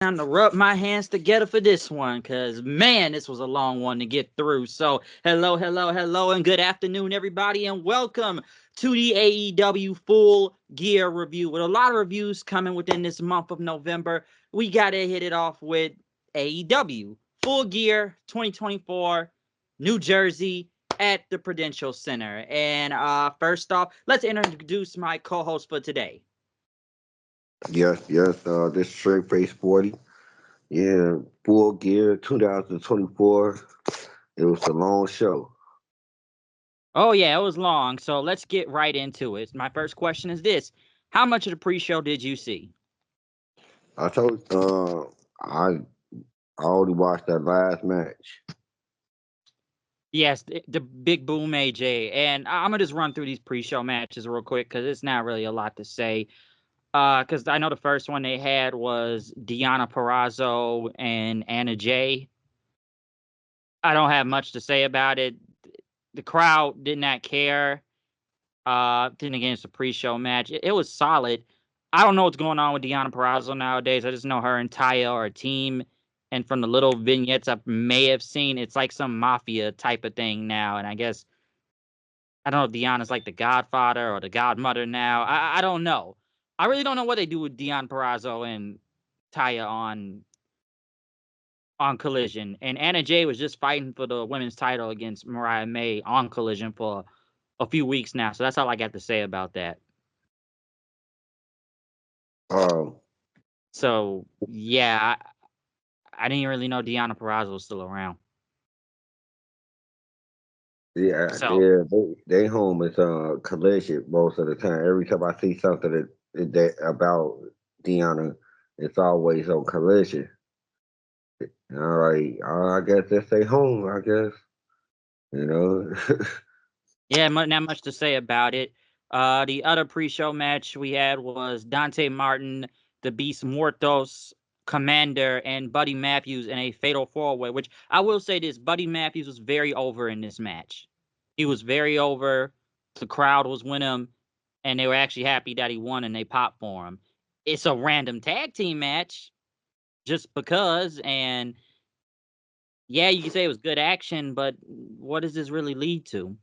Time to rub my hands together for this one, because man, this was a long one to get through. So, hello, and good afternoon, everybody, and welcome to the AEW Full Gear Review. With a lot of reviews coming within this month of November, we got to hit it off with AEW Full Gear 2024, New Jersey at the Prudential Center. And first off, let's introduce my co-host for today. Yes. This Straight Face 40. Yeah, Full Gear 2024. It was a long show. Oh, yeah, it was long, so let's get right into it. My first question is this. How much of the pre-show did you see? I told I already watched that last match. Yes, the Big Boom AJ. And I'm going to just run through these pre-show matches real quick because it's not really a lot to say. Because I know the first one they had was Deonna Purrazzo and Anna Jay. I don't have much to say about it. The crowd did not care. Then again, it's a pre-show match. It was solid. I don't know what's going on with Deonna Purrazzo nowadays. I just know her and Taya are a team. And from the little vignettes I may have seen, it's like some mafia type of thing now. And I guess, I don't know if Deonna's like the godfather or the godmother now. I don't know. I really don't know what they do with Deonna Purrazzo and Taya on Collision. And Anna Jay was just fighting for the women's title against Mariah May on Collision for a few weeks now. So that's all I got to say about that. Um, So yeah, I didn't really know Deonna Purrazzo was still around. So they home is Collision most of the time. Every time I see something that about Deanna, it's always on Collision. All right, I guess they stay home. I guess you know. yeah, not much to say about it. The other pre-show match we had was Dante Martin, the Beast Muertos, Commander, and Buddy Matthews in a fatal four-way. Which I will say this: Buddy Matthews was very over in this match. He was very over. The crowd was with him, and they were actually happy that he won, and they popped for him. It's a random tag team match, just because, and yeah, you can say it was good action, but what does this really lead to?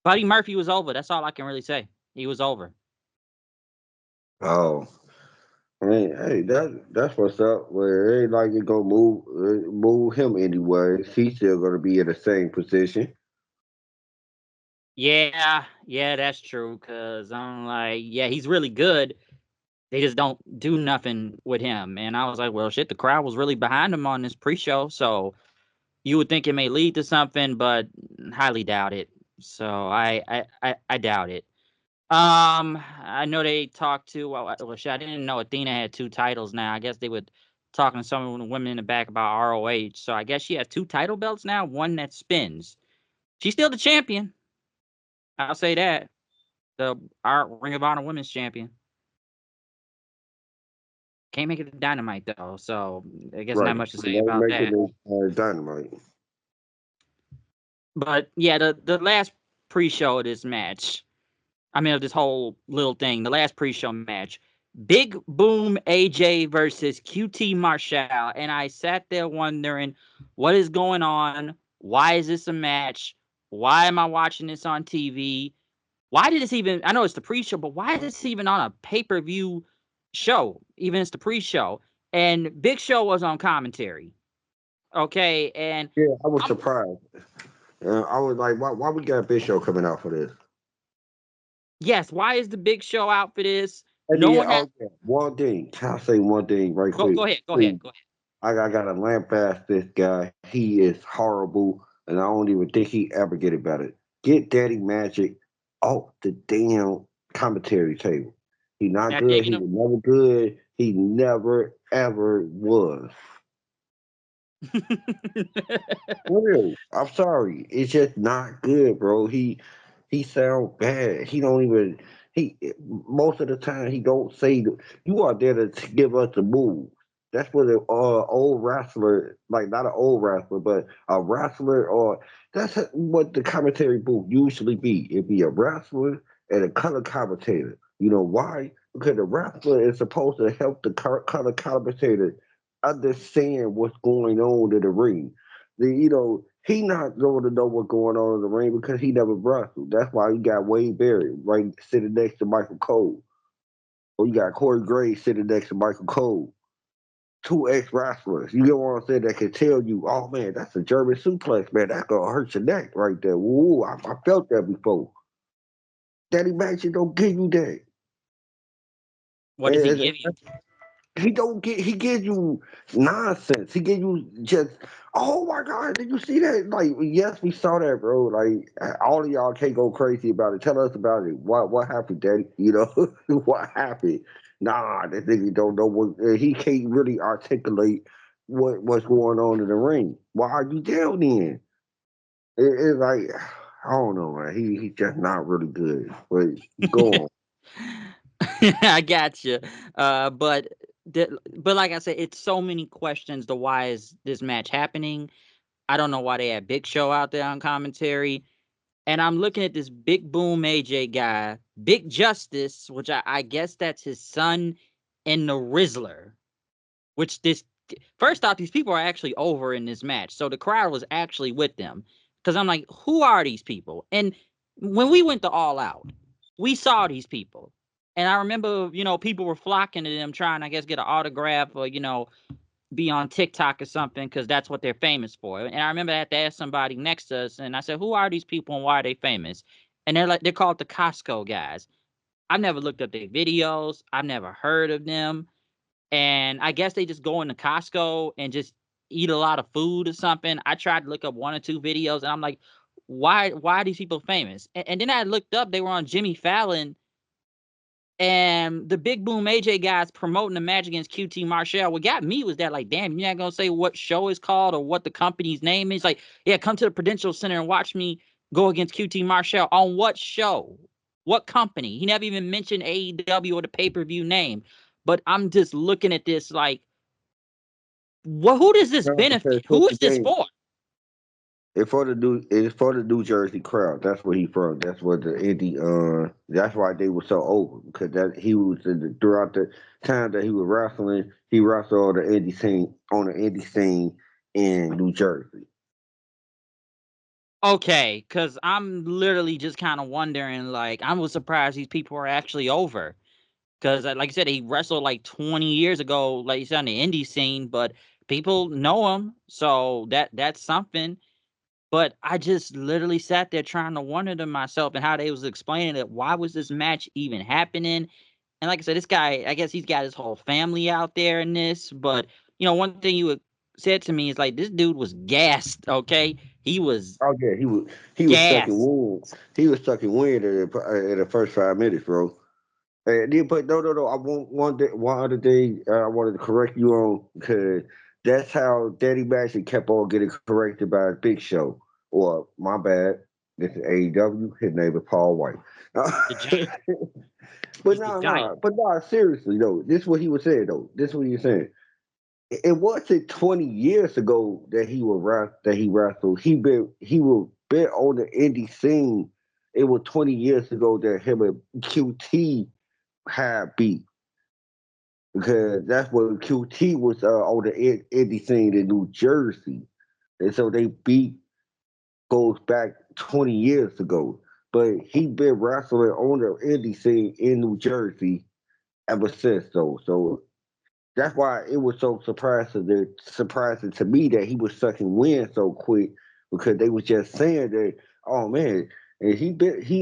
Buddy Murphy was over. That's all I can really say. He was over. Oh, I mean, hey, that's what's up. Where it ain't like it gonna move him anyway. He's still gonna be in the same position. Yeah, that's true. Cause I'm like, yeah, he's really good. They just don't do nothing with him. And I was like, well, shit, the crowd was really behind him on this pre-show, so you would think it may lead to something, but highly doubt it. So I doubt it. I know they talked to. Well, shit, I didn't know Athena had two titles now. I guess they were talking to some of the women in the back about ROH. So I guess she has two title belts now. One that spins. She's still the champion. I'll say that. The our Ring of Honor Women's Champion. Can't make it to Dynamite though. So I guess Right. not much to say They about making that. it dynamite. But yeah, the last pre-show of this match. I mean, of this whole little thing. The last pre-show match. Big Boom AJ versus QT Marshall. And I sat there wondering, what is going on? Why is this a match? Why am I watching this on TV? Why did this even, I know it's the pre-show, but why is this even on a pay-per-view show? Even it's the pre-show. And Big Show was on commentary. Okay. And Yeah, I was I'm, surprised. I was like, why we got Big Show coming out for this? yes, why is the Big Show out for this? And No then, one has, oh yeah, one thing. Can I say one thing right go, quick? go ahead, go ahead, Please. go ahead. I gotta lambast this guy. He is horrible, and I don't even think he ever get it better. Get Daddy Magic off the damn commentary table. He not Not good. digging He him. was never good. He never ever was. For real. I'm sorry. It's just not good, bro. He sound bad. He don't even he most of the time he don't say you are there to give us the move. That's what an old wrestler, like not an old wrestler, but a wrestler, or that's what the commentary booth usually be. It'd be a wrestler and a color commentator. You know why? Because the wrestler is supposed to help the color commentator understand what's going on in the ring. He not going to know what's going on in the ring because he never wrestled. That's why he got Wade Barrett right sitting next to Michael Cole. Or you got Corey Graves sitting next to Michael Cole. Two ex wrestlers. You know what I'm saying? That can tell you, oh man, that's a German suplex, man. That's gonna hurt your neck right there. Woo, I felt that before. Daddy Magic don't give you that. What does he And give you? he gives you nonsense. He gives you just, oh my god, did you see that? Like, yes, we saw that, bro. Like, all of y'all can't go crazy about it. Tell us about it. What happened, Daddy? What happened? Nah, that nigga don't know what he can't really articulate what's going on in the ring. Why are you down then? It's like, I don't know, man. He's just not really good. But go on. I got you. But but like I said, it's so many questions to why is this match happening. I don't know why they had Big Show out there on commentary. And I'm looking at this Big Boom AJ guy, Big Justice, which I guess that's his son, and the Rizzler. Which this first off, these people are actually over in this match, so the crowd was actually with them. Because I'm like, who are these people? And when we went to All Out, we saw these people, and I remember, people were flocking to them, trying, I guess, get an autograph or be on TikTok or something, because that's what they're famous for. And I remember I had to ask somebody next to us, and I said, "Who are these people and why are they famous?" And they're called the Costco guys. I've never looked up their videos. I've never heard of them. And I guess they just go into Costco and just eat a lot of food or something. I tried to look up one or two videos, and I'm like, why are these people famous? And then I looked up, they were on Jimmy Fallon, and the Big Boom AJ guys promoting the match against QT Marshall. What got me was that, like, damn, you're not gonna say what show is called or what the company's name is. Like, yeah, come to the Prudential Center and watch me go against QT Marshall. On what show? What company? He never even mentioned AEW or the pay-per-view name. But I'm just looking at this like, who does this No, because benefit? here's Who the is this thing. for? It's for the New Jersey crowd. That's where he from. That's what the indie. That's why they were so over because that he was throughout the time that he was wrestling. He wrestled on the indie scene in New Jersey. Okay, because I'm literally just kind of wondering, like, I was surprised these people are actually over. Because, like I said, he wrestled like 20 years ago, like you said, on the indie scene, but people know him, so that's something. But I just literally sat there trying to wonder to myself and how they was explaining it. Why was this match even happening? And like I said, this guy, I guess he's got his whole family out there in this. But one thing you said to me is like, this dude was gassed. Okay, he was Oh yeah, he was stuck in gassed. wind. He was stuck in wind in the first 5 minutes, bro. And then, but no. I want one other thing I wanted to correct you on because that's how Daddy Magic kept on getting corrected by Big Show. Or my bad, this is AEW. His name is Paul White. The giant. But He's the no, giant. no, but no, seriously though. This is what he was saying though. This is what he was saying. It wasn't 20 years ago that he wrestled. He was been on the indie scene. It was 20 years ago that him and QT had beat because that's when QT was on the indie scene in New Jersey, and so they beat goes back 20 years ago. But he been wrestling on the indie scene in New Jersey ever since though. So that's why it was so surprising to me that he was sucking wind so quick because they was just saying that, oh man, and he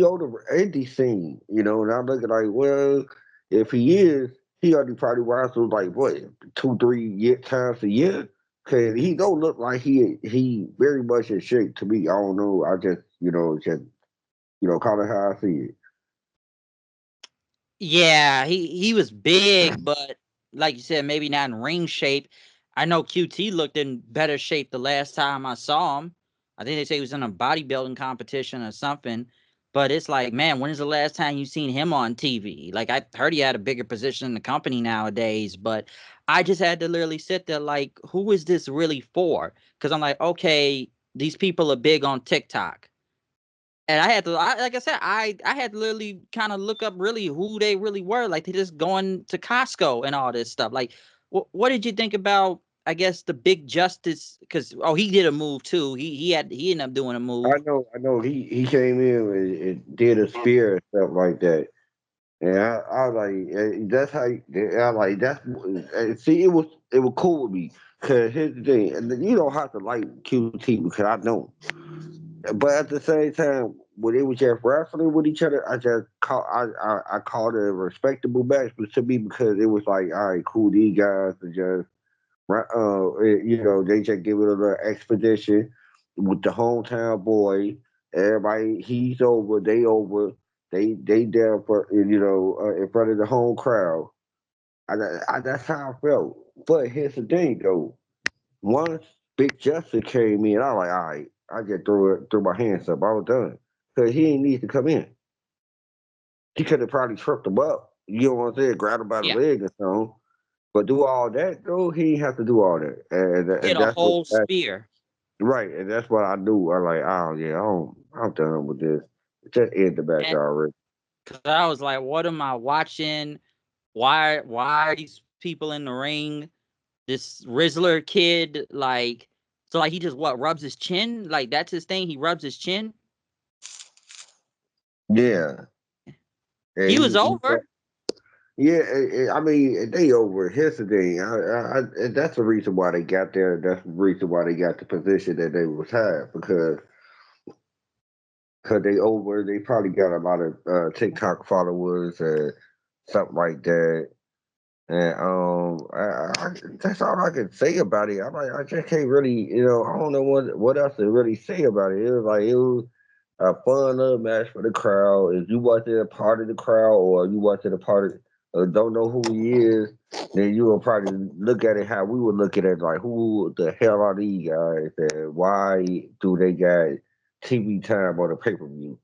on the indie scene, and I'm looking like, well, if he is, he already probably wrestled like what 2 3 times a year. Cause he don't look like he very much in shape to me. I don't know. I just call it how I see it. Yeah, he was big, but like you said, maybe not in ring shape. I know QT looked in better shape the last time I saw him. I think they say he was in a bodybuilding competition or something. But it's like, man, when is the last time you seen him on TV? Like, I heard he had a bigger position in the company nowadays, but I just had to literally sit there like, who is this really for? Because I'm like, okay, these people are big on TikTok. And I had to, like I said, I had to literally kind of look up really who they really were. Like, they just going to Costco and all this stuff. Like, what did you think about? I guess the big justice because he did a move too. He ended up doing a move. I know. He came in and did a spear and stuff like that. And I was like, that's how. I like that's. See, it was cool with me because here's the thing, and you don't have to like QT because I know. But at the same time, when they was just wrestling with each other, I called it a respectable match, but to me because it was like, all right, cool, these guys are just they just give it a little expedition with the hometown boy. Everybody, he's over, they over, they there for in front of the home crowd. That's how I felt. But here's the thing, though. Once Big Justin came in, I was like, all right, I just threw my hands up. I was done because he didn't need to come in. He could have probably tripped him up. You know what I'm saying? Grab him by the Yeah, leg or something. But do all that though, he ain't have to do all that, hit and a that's what whole spear. right, and that's what I do. I'm like, oh yeah, I'm done with this. Just end the match And already. cause I was like, what am I watching? Why are these people in the ring? This Rizzler kid, like, so like he just rubs his chin? Like that's his thing. He rubs his chin. Yeah, and He was over. yeah. I mean, they over. Here's the thing. And that's the reason why they got there. That's the reason why they got the position that they was had because they over. They probably got a lot of TikTok followers and something like that. And that's all I can say about it. I'm like, I just can't really, I don't know what else to really say about it. It was a fun little match for the crowd. If you wasn't a part of the crowd or you wasn't a part of, don't know who he is, then you will probably look at it how we would look at it, like who the hell are these guys and why do they got TV time on the pay per view?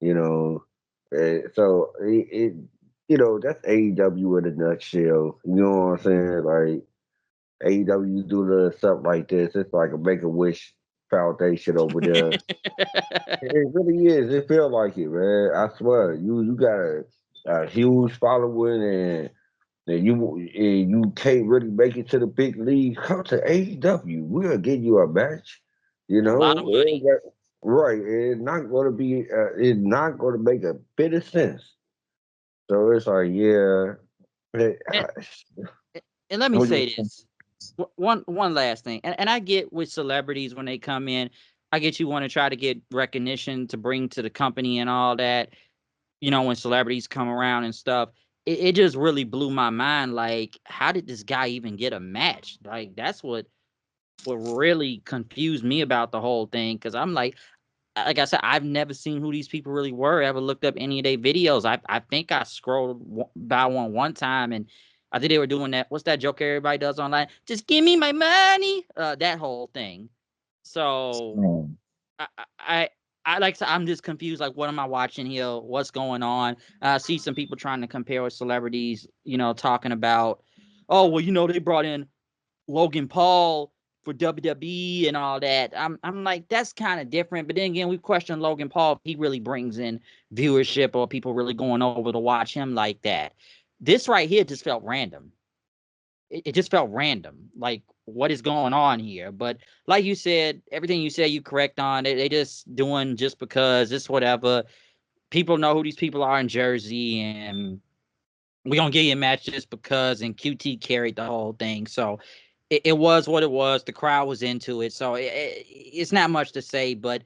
You know, so that's AEW in a nutshell. You know what I'm saying? Like AEW do little stuff like this. It's like a Make a Wish Foundation over there. It really is. It feel like it, man. I swear. You got a huge following and you can't really make it to the big league. Come to AEW. We'll give you a match. You A lot of know, money. right? It's not going to be. It's not going to make a bit of sense. So it's like, yeah. eh, And, I- and let me what say you- this. One last thing. And I get with celebrities when they come in, I get you want to try to get recognition to bring to the company and all that. When celebrities come around and stuff. It just really blew my mind. Like, how did this guy even get a match? Like, that's what really confused me about the whole thing. Cause I'm like I said, I've never seen who these people really were. Ever looked up any of their videos. I think I scrolled by one time, and I think they were doing that. What's that joke everybody does online? Just give me my money. That whole thing. So Mm. I I, I like to, I'm just confused. Like, what am I watching here? What's going on? I see some people trying to compare with celebrities. Talking about, oh well, they brought in Logan Paul for WWE and all that. I'm like, that's kind of different. But then again, we question Logan Paul if he really brings in viewership or people really going over to watch him like that. This right here just felt random. It just felt random. Like, what is going on here? But like you said, everything you said, you correct on. They just doing just because it's whatever. People know who these people are in Jersey, and we gonna give you a match just because. And QT carried the whole thing, so it was what it was. The crowd was into it, so it's not much to say, but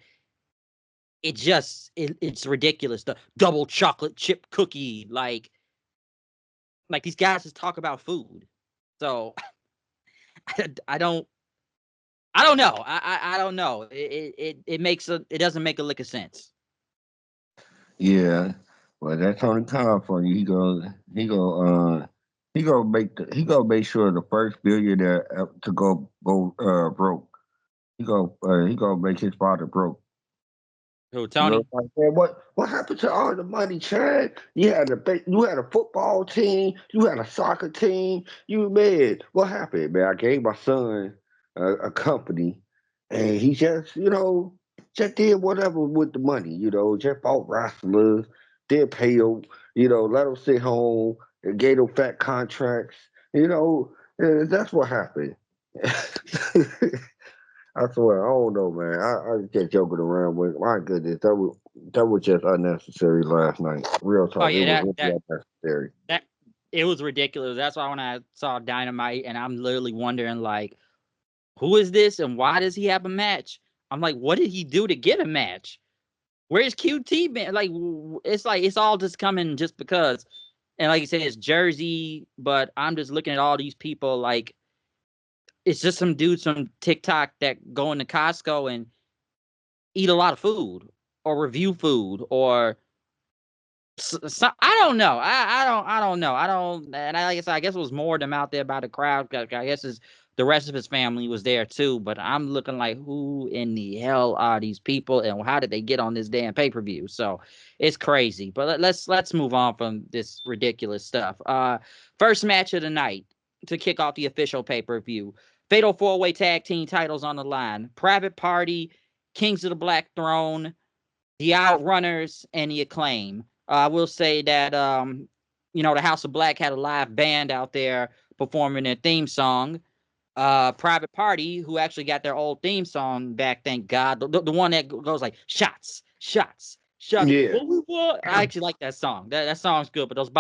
it's ridiculous. The double chocolate chip cookie, like these guys just talk about food. So I don't know. I don't know. It doesn't make a lick of sense. Yeah. Well, that's Tony Khan for you. He gonna make sure the first billionaire to go broke. He gonna make his father broke. Who, You know, Tony? like, man, what happened to all the money, Chad? You had a football team, you had a soccer team. You man, what happened, man? I gave my son a company, and he just did whatever with the money. Just bought wrestlers, did pay them. Let them sit home and gave them fat contracts. That's what happened. I swear, I don't know, man. I just joking around with. My goodness, that was just unnecessary last night. Real Oh talk, it yeah, was that that really unnecessary. that it was ridiculous. That's why when I saw Dynamite, and I'm literally wondering like, who is this and why does he have a match? I'm like, what did he do to get a match? Where's QT been? Like it's all just coming just because. And like you said, it's Jersey, but I'm just looking at all these people like it's just some dudes from TikTok that go into Costco and eat a lot of food or review food or so, I don't know. I don't know. I don't. And I, like I said, I guess it was more of them out there by the crowd. I guess the rest of his family was there too. But I'm looking like, who in the hell are these people, and how did they get on this damn pay-per-view? So it's crazy. But let's move on from this ridiculous stuff. First match of the night to kick off the official pay-per-view. Fatal 4-way tag team titles on the line. Private Party, Kings of the Black Throne, the Outrunners, and the Acclaim. I will say that the House of Black had a live band out there performing their theme song. Private Party, who actually got their old theme song back, thank God, the one that goes like shots, shots, shots. Yeah, What we want. I actually like that song. That song's good, but those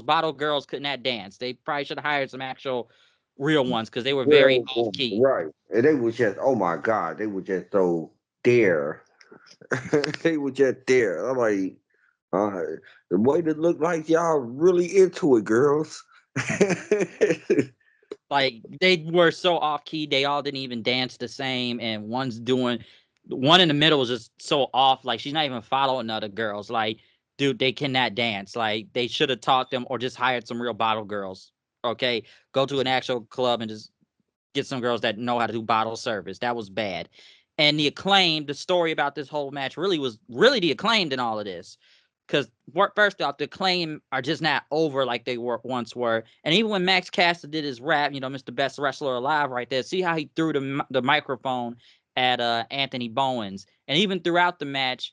bottle girls could not dance. They probably should have hired some actual real ones because they were very real off key. right. And they was just, oh my god, they were just so there. They were just there. I'm like, uh, the way that look like y'all really into it, girls. Like they were so off key, they all didn't even dance the same, and one in the middle was just so off. Like she's not even following other girls. Like, dude, they cannot dance. Like they should have taught them or just hired some real bottle girls. Okay, go to an actual club and just get some girls that know how to do bottle service. That was bad. And the Acclaim, the story about this whole match really was really the Acclaimed in all of this. Because first off, the Acclaim are just not over like they once were. And even when Max Caster did his rap, Mr. Best Wrestler Alive right there, see how he threw the microphone at Anthony Bowens. And even throughout the match,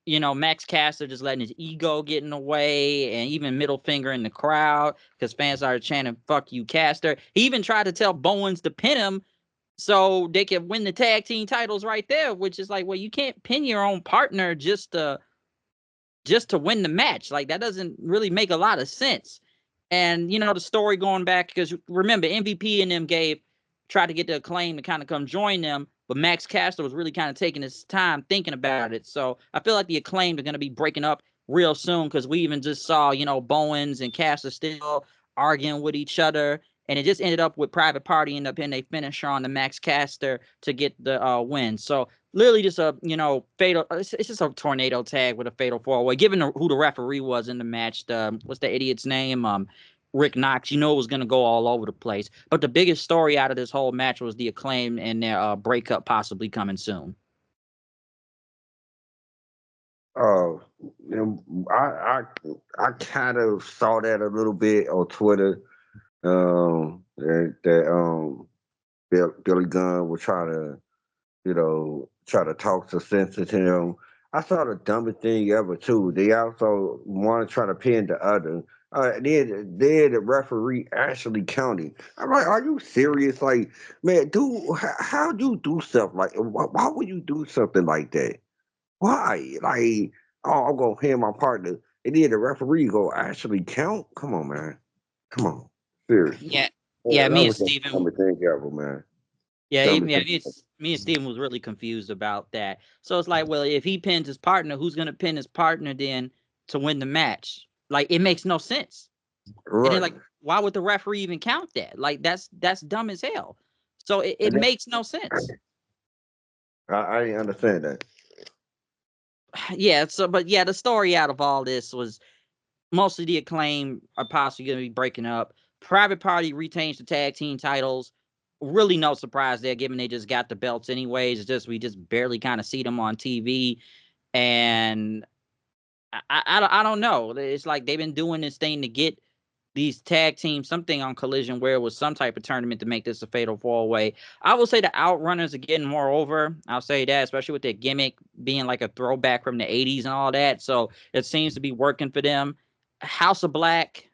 Max Caster just letting his ego get in the way and even middle finger in the crowd because fans started chanting, fuck you, Caster. He even tried to tell Bowens to pin him so they could win the tag team titles right there, which is like, well, you can't pin your own partner just to win the match. Like that doesn't really make a lot of sense. And the story going back because remember MVP and them tried to get the Acclaim to kind of come join them, but Max Caster was really kind of taking his time thinking about it. So I feel like the Acclaim are going to be breaking up real soon because we even just saw Bowens and Caster still arguing with each other. And it just ended up with Private Party end up in a finisher on the Max Caster to get the win. So literally just a fatal. It's just a tornado tag with a fatal 4-way. Given who the referee was in the match, what's the idiot's name? Rick Knox. It was going to go all over the place. But the biggest story out of this whole match was the Acclaim and their breakup possibly coming soon. Oh, I kind of saw that a little bit on Twitter. That Billy Gunn was trying to, try to talk some sense into him. I saw the dumbest thing ever too. They also want to try to pin the other. Then the referee actually counting. I'm like, are you serious? Like, man, dude, how do you do stuff like? Why would you do something like that? Why? Like, oh, I'm gonna pin my partner, and then the referee go actually count. Come on, man. Come on, seriously. Yeah, Yeah, yeah. that Me and was the Steven. dumbest thing ever, man. Yeah, Dumbest thing. me and Steven was really confused about that. So it's like, well, if he pins his partner, who's gonna pin his partner then to win the match? Like, it makes no sense. And then Right. like, why would the referee even count that? Like that's dumb as hell. So it And then, makes no sense. I didn't understand that. Yeah, so but yeah, the story out of all this was mostly the Acclaim are possibly gonna be breaking up. Private Party retains the tag team titles. Really no surprise there, given they just got the belts anyways. It's just we just barely kind of see them on TV. And I don't know. It's like they've been doing this thing to get these tag teams something on Collision where it was some type of tournament to make this a fatal 4-way. I will say the Outrunners are getting more over. I'll say that, especially with their gimmick being like a throwback from the 80s and all that. So it seems to be working for them. House of Black,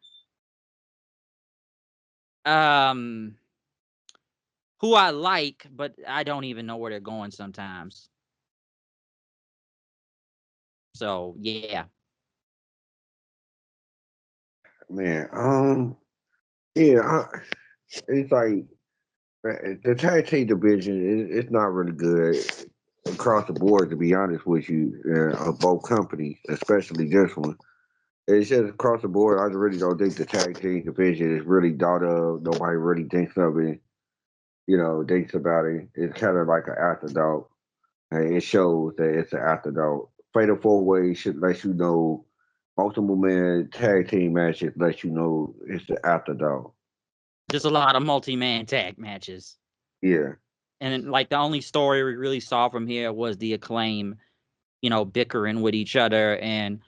um, who I like, but I don't even know where they're going sometimes. So yeah. Man, yeah, it's like the tag team division it's not really good across the board. To be honest with you, of both companies, especially this one. It's just across the board. I really don't think the tag team division is really thought of. Nobody really thinks of it. Thinks about it. It's kind of like an afterthought. And it shows that it's an afterthought. Fatal four way should let you know. Multiple man tag team matches let you know it's the afterthought. Just a lot of multi-man tag matches. Yeah. And like the only story we really saw from here was the Acclaim, bickering with each other and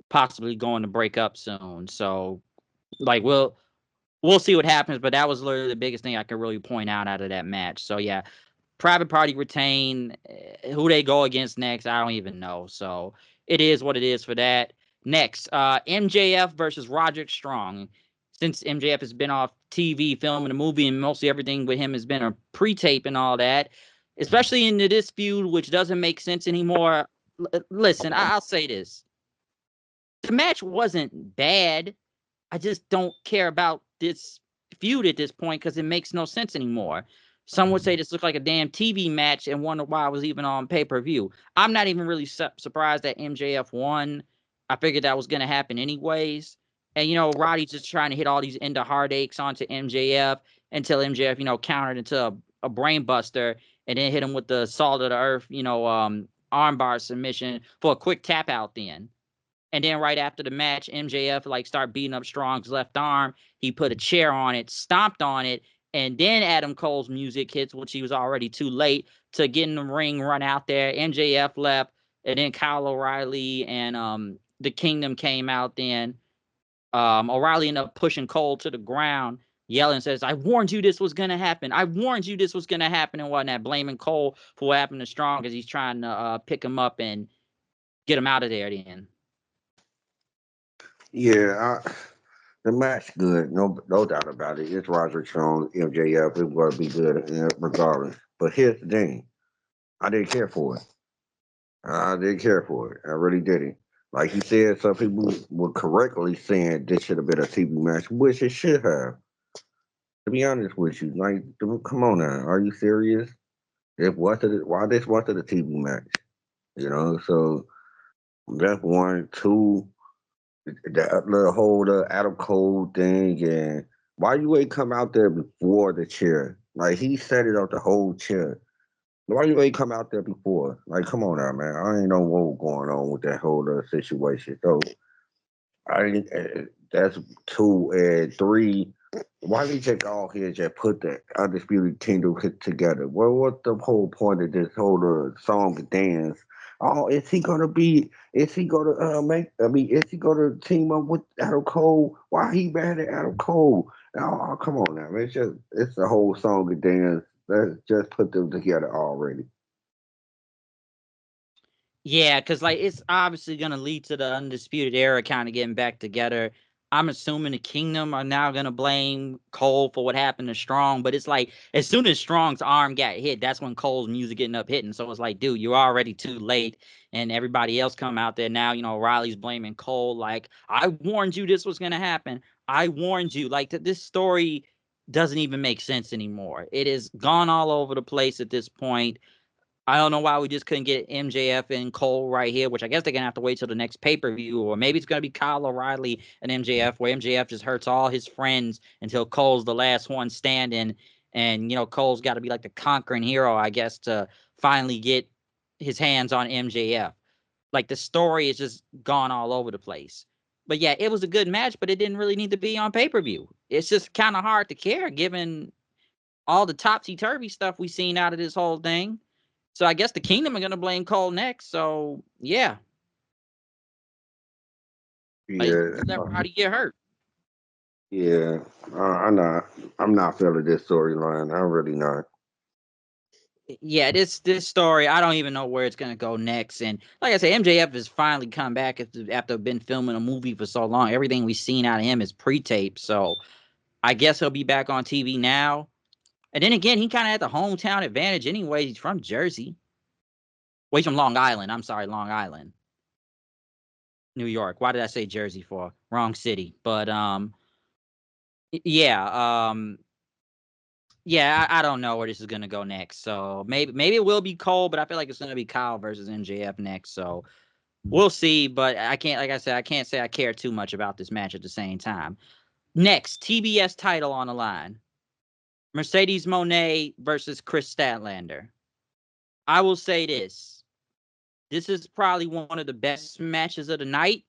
possibly going to break up soon. So like we'll see what happens, but that was literally the biggest thing I could really point out of that match. So yeah, Private Party retain. Who they go against next, I don't even know. So it is what it is for that. Next, MJF versus Roderick Strong. Since MJF has been off TV filming a movie and mostly everything with him has been a pre-tape and all that, especially into this feud, which doesn't make sense anymore. Listen, I'll say this. The match wasn't bad. I just don't care about this feud at this point because it makes no sense anymore. Some would say this looked like a damn TV match and wonder why it was even on pay-per-view. I'm not even really surprised that MJF won. I figured that was going to happen anyways. And, Roddy's just trying to hit all these end of heartaches onto MJF until MJF, countered into a brain buster and then hit him with the salt of the earth, armbar submission for a quick tap out then. And then right after the match, MJF start beating up Strong's left arm. He put a chair on it, stomped on it, and then Adam Cole's music hits, which he was already too late to get in the ring, run out there. MJF left, and then Kyle O'Reilly and the Kingdom came out. Then O'Reilly ended up pushing Cole to the ground, yelling, says, "I warned you this was gonna happen. I warned you this was gonna happen," and whatnot, blaming Cole for what happened to Strong as he's trying to pick him up and get him out of there. Then. Yeah, the match good, no doubt about it. It's Roderick Strong, MJF. It will be good regardless. But here's the thing: I didn't care for it. I didn't care for it. I really didn't. Like you said, some people were correctly saying this should have been a TV match, which it should have. To be honest with you, like, come on now, are you serious? Why this wasn't a TV match? So that's one. Two, the whole Adam Cole thing, and why you ain't come out there before the chair? Like he set it up the whole chair. Why you ain't come out there before? Like, come on now, man. I ain't know what was going on with that whole situation. So I didn't. That's two and three. Why did you all here just put the undisputed kingdom together? Well, what's the whole point of this whole song and dance? Oh, is he gonna be? Is he gonna make? I mean, is he gonna team up with Adam Cole? Why he mad at Adam Cole? Oh, come on now, man. It's the whole song and dance. Let's just put them together already. Yeah, because it's obviously gonna lead to the Undisputed Era kind of getting back together. I'm assuming the Kingdom are now gonna blame Cole for what happened to Strong, but it's like as soon as Strong's arm got hit, that's when Cole's music getting up hitting. So it's like, dude, you're already too late, and everybody else come out there now. Riley's blaming Cole. Like, I warned you this was gonna happen. I warned you. Like this story doesn't even make sense anymore. It is gone all over the place at this point. I don't know why we just couldn't get MJF and Cole right here, which I guess they're gonna have to wait till the next pay-per-view, or maybe it's gonna be Kyle O'Reilly and MJF, where MJF just hurts all his friends until Cole's the last one standing, and Cole's got to be like the conquering hero, I guess, to finally get his hands on MJF. Like the story is just gone all over the place. But yeah, it was a good match, but it didn't really need to be on pay-per-view. It's just kind of hard to care given all the topsy-turvy stuff we've seen out of this whole thing. So I guess the Kingdom are going to blame Cole next. So, yeah. I just Yeah, let Roddy get hurt. yeah. I'm not feeling this storyline. I'm really not. Yeah, this story, I don't even know where it's going to go next. And like I said, MJF has finally come back after been filming a movie for so long. Everything we've seen out of him is pre-taped. So I guess he'll be back on TV now. And then again, he kind of had the hometown advantage anyway. He's from Jersey. Well, he's from Long Island. I'm sorry, Long Island, New York. Why did I say Jersey for? Wrong city. But yeah, yeah, I don't know where this is gonna go next. So maybe it will be Cole, but I feel like it's gonna be Kyle versus MJF next. So we'll see. But I can't, like I said, I can't say I care too much about this match at the same time. Next, TBS title on the line: Mercedes Moné versus Chris Statlander. I will say this: this is probably one of the best matches of the night,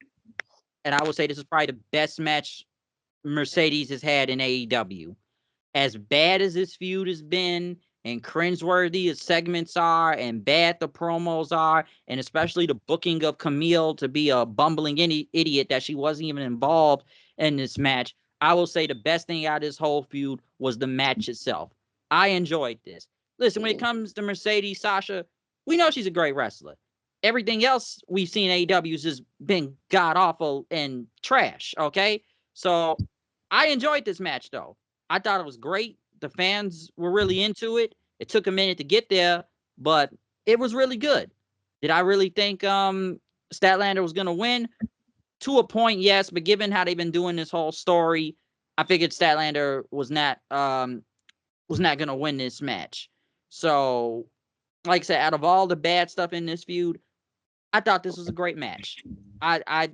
and I will say this is probably the best match Mercedes has had in AEW. As bad as this feud has been and cringeworthy as segments are and bad the promos are, and especially the booking of Camille to be a bumbling idiot that she wasn't even involved in this match, I will say the best thing out of this whole feud was the match itself. I enjoyed this. Listen, when it comes to Mercedes, Sasha, we know she's a great wrestler. Everything else we've seen in AEW has just been god awful and trash, okay? So I enjoyed this match, though. I thought it was great. The fans were really into it. It took a minute to get there, but it was really good. Did I really think Statlander was going to win? To a point, yes, but given how they've been doing this whole story, I figured Statlander was not going to win this match. So, like I said, out of all the bad stuff in this feud, I thought this was a great match. I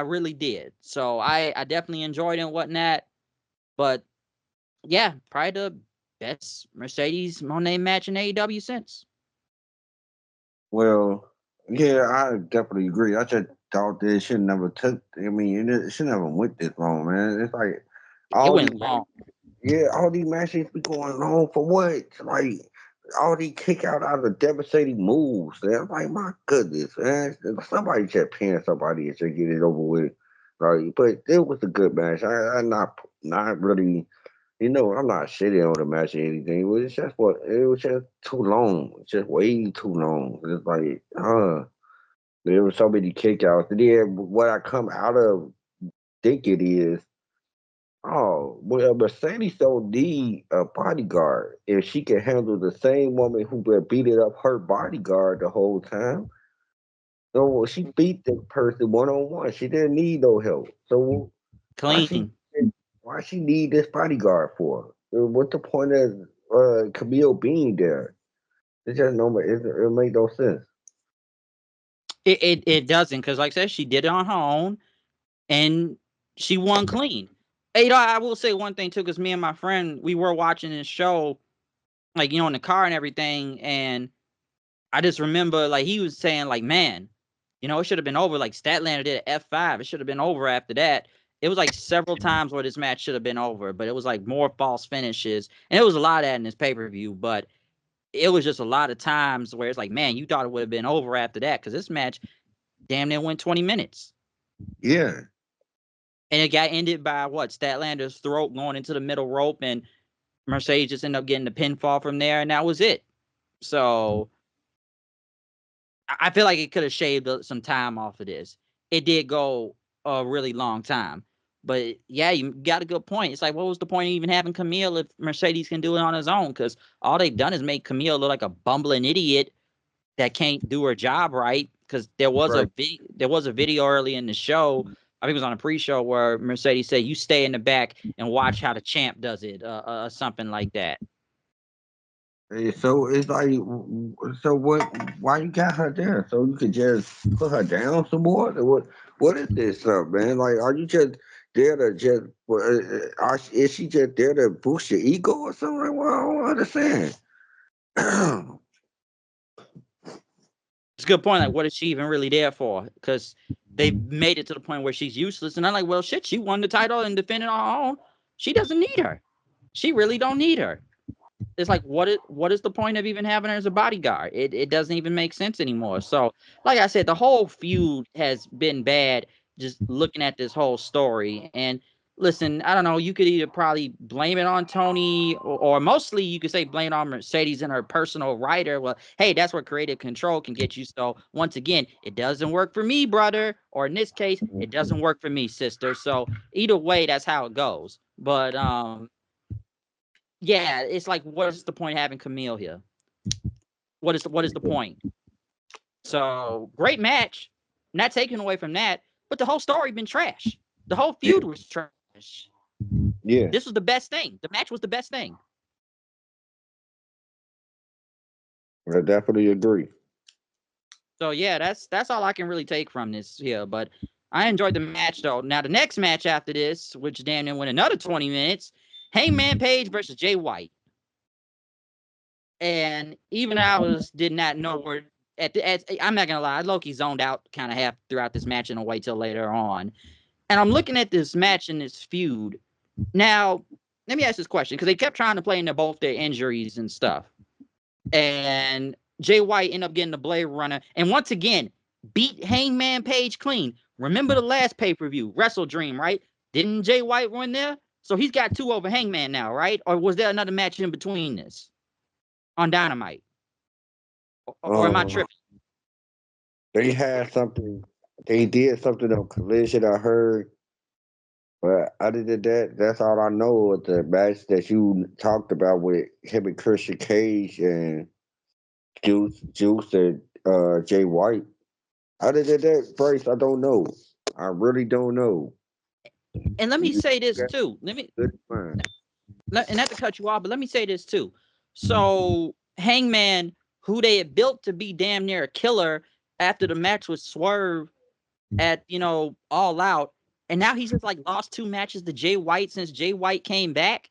really did. So I definitely enjoyed it and whatnot. But yeah, probably the best Mercedes Moné match in AEW since. Well, yeah, I definitely agree. I just thought that it should never took. I mean, it should never went this long, man. It's like It all these, went long. yeah, all these matches be going on for what? Like all these kick out of devastating moves. Man. I'm like, my goodness, man. Somebody just pin somebody and just get it over with. Right, but it was a good match. I'm not really. I'm not shitting on the match or anything. It was just too long. Just way too long. It's like, there were so many kickouts. And then what I come out of thinking is, oh, well, Mercedes don't need a bodyguard if she can handle the same woman who been beating up her bodyguard the whole time. So she beat the person one on one. She didn't need no help. So why she Clean. why she need this bodyguard for? What's the point of Camille being there? It just it made no sense. It doesn't, because like I said, she did it on her own and she won clean. Hey, I will say one thing too, because me and my friend, we were watching this show, like, in the car and everything, and I just remember, like, he was saying, like, man, it should have been over. Like, Statlander did an F5. It should have been over after that. It was like several times where this match should have been over, but it was like more false finishes. And it was a lot of that in this pay-per-view, but it was just a lot of times where it's like, man, you thought it would have been over after that, because this match damn near went 20 minutes. Yeah. And it got ended by what? Statlander's throat going into the middle rope, and Mercedes just ended up getting the pinfall from there, and that was it. So I feel like it could have shaved some time off of this. It did go a really long time. But yeah, you got a good point. It's like, what was the point of even having Camille if Mercedes can do it on his own? Because all they've done is make Camille look like a bumbling idiot that can't do her job right. Because there was Right. a video early in the show, I think it was on a pre-show, where Mercedes said, "You stay in the back and watch how the champ does it," something like that. So it's like, so what? Why you got her there? So you could just put her down some more? Or what is this stuff, man? Like, are you just there to just? Is she just there to boost your ego or something? Well, I don't understand. It's a good point. Like, what is she even really there for? Because they've made it to the point where she's useless. And I'm like, well, shit, she won the title and defended on her own. She doesn't need her. She really don't need her. It's like, what is the point of even having her as a bodyguard? It doesn't even make sense anymore. So, like I said, the whole feud has been bad. Just looking at this whole story, and listen, I don't know. You could either probably blame it on Tony, or mostly you could say blame it on Mercedes and her personal writer. Well, hey, that's where creative control can get you. So once again, it doesn't work for me, brother, or in this case, it doesn't work for me, sister. So either way, that's how it goes. But Yeah, it's like, what is the point of having Camille here? What is the point? So great match, not taken away from that, but the whole story been trash. The whole Yeah, feud was trash. yeah, This was the best thing. The match was the best thing. I definitely agree. So yeah, that's all I can really take from this here. But I enjoyed the match though. Now the next match after this, which damn near went another 20 minutes, Hangman Page versus Jay White. And even did not know where I'm not gonna lie, Loki zoned out kind of half throughout this match and I'll wait till later on. And I'm looking at this match and this feud. Now, let me ask this question, because they kept trying to play into both their injuries and stuff. And Jay White ended up getting the Blade Runner. And once again, beat Hangman Page clean. Remember the last pay-per-view, Wrestle Dream, right? Didn't Jay White run there? So he's got 2 over Hangman now, right? Or was there another match in between this on Dynamite? Or am I Um, tripping? they had something. They did something on Collision. I heard, but other than that, that's all I know of the match that you talked about with him and Christian Cage and Juice and Jay White. Other than that, Bryce, I don't know. I really don't know. And let me You say this got too. Let me good mind. and not to cut you off, but let me say this too. So Hangman, who they had built to be damn near a killer after the match with Swerve at All Out, and now he's just like lost 2 matches to Jay White since Jay White came back.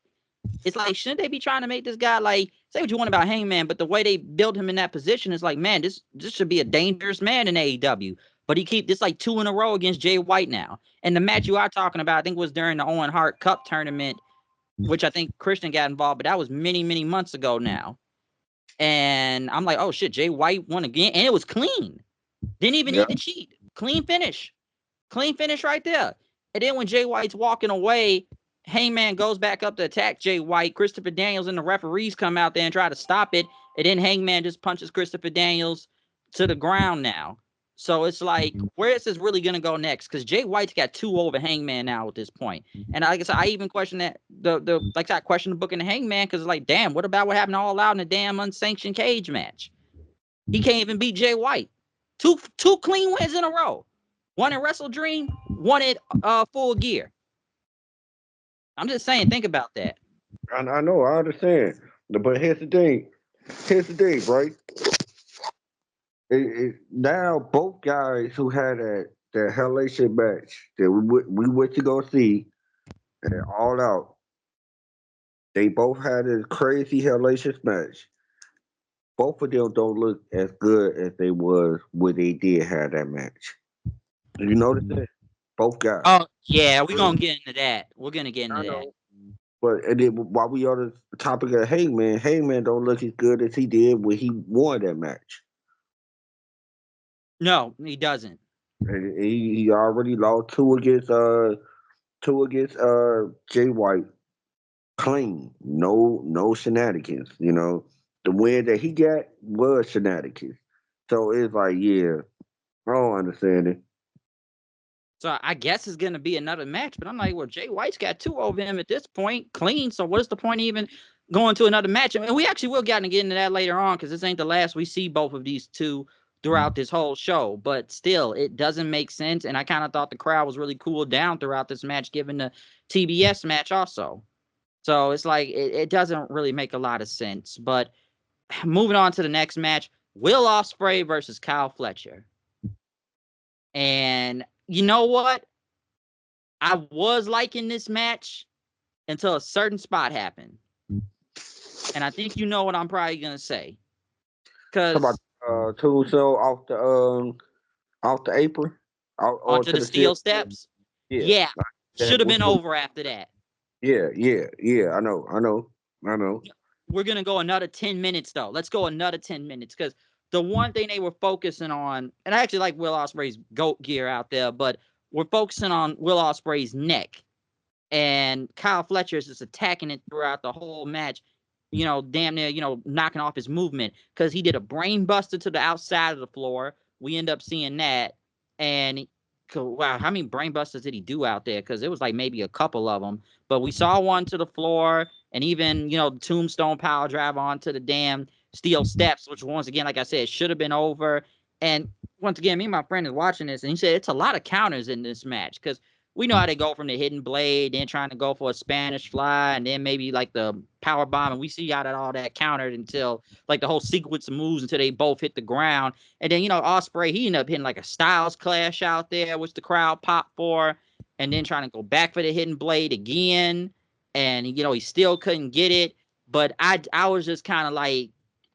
It's like, shouldn't they be trying to make this guy, like, say what you want about Hangman, but the way they build him in that position is like, man, this should be a dangerous man in AEW. But he keep this like 2 in a row against Jay White now. And the match you are talking about, I think, was during the Owen Hart Cup tournament, which I think Christian got involved, but that was many, many months ago now. And I'm like, oh shit, Jay White won again, and it was clean. Didn't even Yeah. need to cheat. Clean finish right there. And then when Jay White's walking away, Hangman goes back up to attack Jay White. Christopher Daniels and the referees come out there and try to stop it. And then Hangman just punches Christopher Daniels to the ground now. So it's like, where is this really going to go next? Because Jay White's got 2 over Hangman now at this point. And like I said, I even question that I question the booking of Hangman, because it's like, damn, what about what happened All Out in a damn unsanctioned cage match? He can't even beat Jay White. Two clean wins in a row. One in Wrestle Dream, one at Full Gear. I'm just saying, think about that. I know, I understand. But here's the thing. Here's the thing, right? Now both guys who had that Hellation match that we went to go see and All Out, they both had a crazy Hellation match. Both of them don't look as good as they was when they did have that match. Did you notice that? Both guys. Oh yeah, we're gonna get into that. We're gonna get into I that. know. But and then while we on the topic of Hangman, Hangman don't look as good as he did when he won that match. No, he doesn't. And he already lost two against Jay White clean. No shenanigans, you know. The win that he got was shenanigans. So it's like, yeah, I don't understand it. So I guess it's gonna be another match. But I'm like, well, Jay White's got 2 over him at this point, clean. So what is the point of even going to another match? I mean, we actually will get into that later on, because this ain't the last we see both of these two throughout this whole show. But still, it doesn't make sense. And I kind of thought the crowd was really cooled down throughout this match, given the TBS match also. So it's like it doesn't really make a lot of sense. But moving on to the next match, Will Ospreay versus Kyle Fletcher. And you know what? I was liking this match until a certain spot happened. And I think you know what I'm probably going to say. Talk about Because Tombstone off the apron, out onto onto the the steel. steel steps, Yeah, yeah, like should that have was been the over after that. yeah. I know. We're going to go another 10 minutes, though. Let's go another 10 minutes, because the one thing they were focusing on, and I actually like Will Ospreay's goat gear out there, but we're focusing on Will Ospreay's neck. And Kyle Fletcher is just attacking it throughout the whole match, damn near, knocking off his movement, because he did a brain buster to the outside of the floor. We end up seeing that. And wow, how many brain busters did he do out there? Because it was like maybe a couple of them. But we saw one to the floor, and even, the tombstone power drive onto the damn steel steps, which once again, like I said, should have been over. And once again, me and my friend is watching this, and he said it's a lot of counters in this match because we know how they go from the hidden blade, then trying to go for a Spanish fly, and then maybe like the power bomb, and we see how that all that countered until like the whole sequence of moves until they both hit the ground. And then, Ospreay, he ended up hitting like a Styles Clash out there, which the crowd popped for, and then trying to go back for the hidden blade again. And, he still couldn't get it. But I was just kind of like,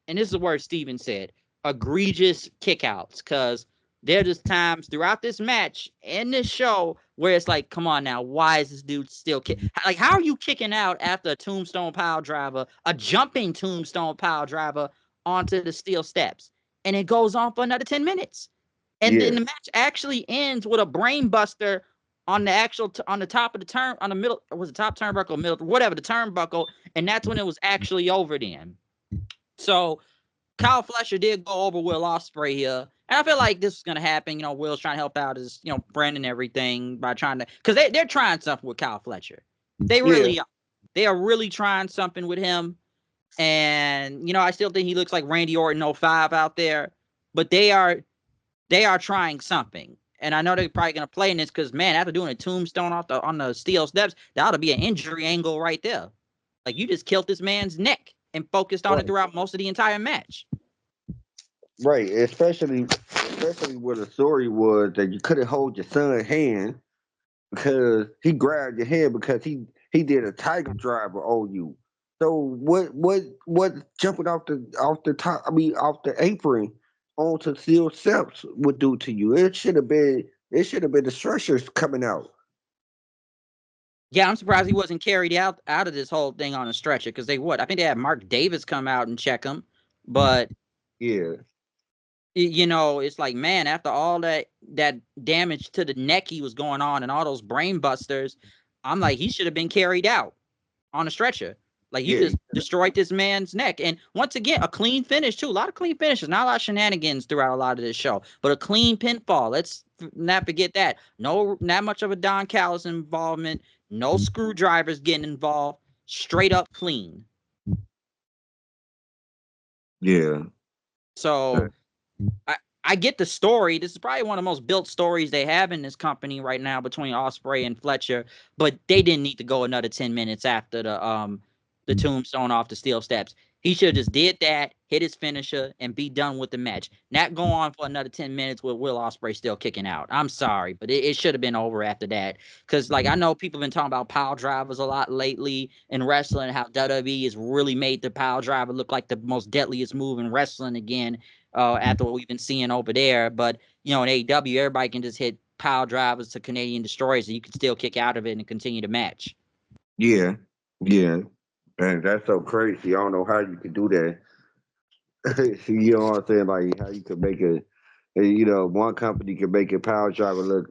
and this is the word Steven said, egregious kickouts, because there are just times throughout this match and this show where it's like, come on now, why is this dude still like, how are you kicking out after a tombstone power driver, a jumping tombstone power driver onto the steel steps? And it goes on for another 10 minutes. And then Yeah, the match actually ends with a brain buster on the actual on the top of the turn, on the middle, was it top turnbuckle, middle, whatever, the turnbuckle, and that's when it was actually over then. So Kyle Fletcher did go over Will Ospreay here. And I feel like this is going to happen. Will's trying to help out his, friend and everything by trying to, because they're trying something with Kyle Fletcher. They yeah, really are. They are really trying something with him. And, I still think he looks like Randy Orton 05 out there. But they are trying something. And I know they're probably going to play in this because, man, after doing a tombstone on the steel steps, that ought to be an injury angle right there. Like, you just killed this man's neck and focused on it right, throughout most of the entire match. right. Especially where the story was that you couldn't hold your son's hand because he grabbed your hand because he did a tiger driver on you. So what jumping off the top? I mean, off the apron onto steel steps would do to you? It should have been the stretchers coming out. Yeah, I'm surprised he wasn't carried out of this whole thing on a stretcher because I think they had Mark Davis come out and check him. But Yeah, it's like, man, after all that damage to the neck he was going on and all those brain busters, I'm like, he should have been carried out on a stretcher. Like, you yeah, just destroyed this man's neck. And once again, a clean finish too. A lot of clean finishes, not a lot of shenanigans throughout a lot of this show, but a clean pinfall. Let's not forget that. No, not much of a Don Callis involvement. No screwdrivers getting involved. Straight up clean. yeah. So I get the story. This is probably one of the most built stories they have in this company right now between Ospreay and Fletcher, but they didn't need to go another 10 minutes after the tombstone off the steel steps. He should have just did that, hit his finisher, and be done with the match. Not go on for another 10 minutes with Will Ospreay still kicking out. I'm sorry, but it should have been over after that. Because, like, I know people have been talking about power drivers a lot lately in wrestling, how WWE has really made the power driver look like the most deadliest move in wrestling again, after what we've been seeing over there. But, in AEW, everybody can just hit power drivers to Canadian destroyers and you can still kick out of it and continue the match. Yeah, yeah, and that's so crazy. I don't know how you could do that. You know what I'm saying? Like how you could make one company can make a power driver look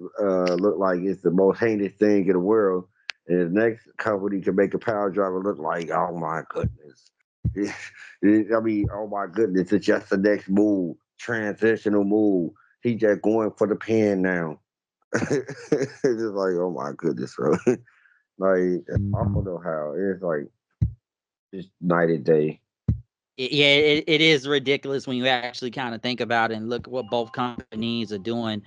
like it's the most heinous thing in the world, and the next company can make a power driver look like, oh my goodness. I mean, oh my goodness, it's just the next move, transitional move. He just going for the pin now. It's just like, oh my goodness, bro. Like I don't know how. It's like just night and day. It is ridiculous when you actually kind of think about it and look at what both companies are doing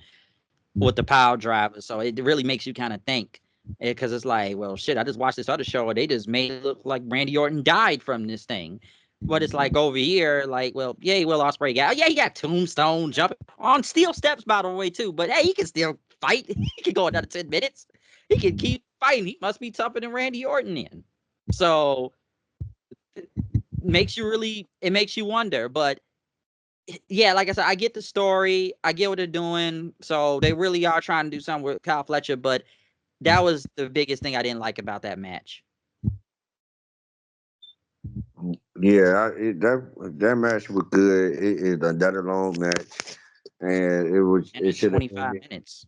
with the power driver. So it really makes you kind of think, because it's like, well, shit, I just watched this other show where they just made it look like Randy Orton died from this thing. But it's like over here, like, well, yeah, Will Ospreay he got tombstone jumping on steel steps, by the way, too. But hey, he can still fight. He can go another 10 minutes. He can keep fighting. He must be tougher than Randy Orton in. So it makes you wonder. But yeah, like I said, I get the story. I get what they're doing. So they really are trying to do something with Kyle Fletcher, but that was the biggest thing I didn't like about that match. Yeah, that match was good. It is another long match, and And it it's should have 25 ended. minutes.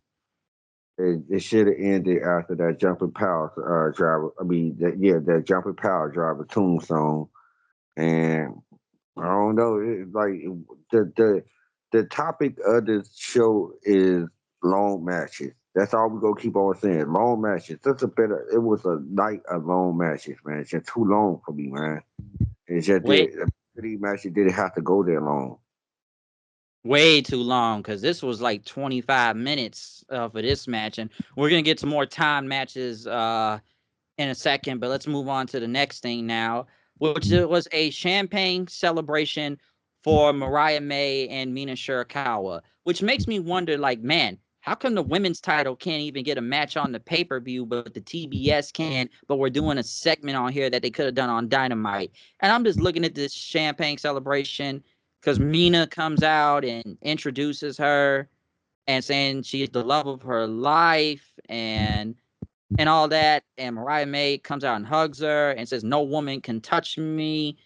It should have ended after that jumping power driver. I mean, that jumping power driver tombstone. And I don't know. Like the the topic of this show is long matches. That's all we gonna keep on saying. Long matches. That's a better. It was a night of long matches, man. It's just too long for me, man. It's just Wait, these matches didn't have to go that long. way too long because this was like 25 minutes for this match, and we're gonna get to more time matches in a second. But let's move on to the next thing now, which was a champagne celebration for Mariah May and Mina Shirakawa, which makes me wonder, like, man, how come the women's title can't even get a match on the pay-per-view, but the TBS can? But we're doing a segment on here that they could have done on Dynamite. And I'm just looking at this champagne celebration because Mina comes out and introduces her and saying she's the love of her life and all that. And Mariah May comes out and hugs her and says, "No woman can touch me."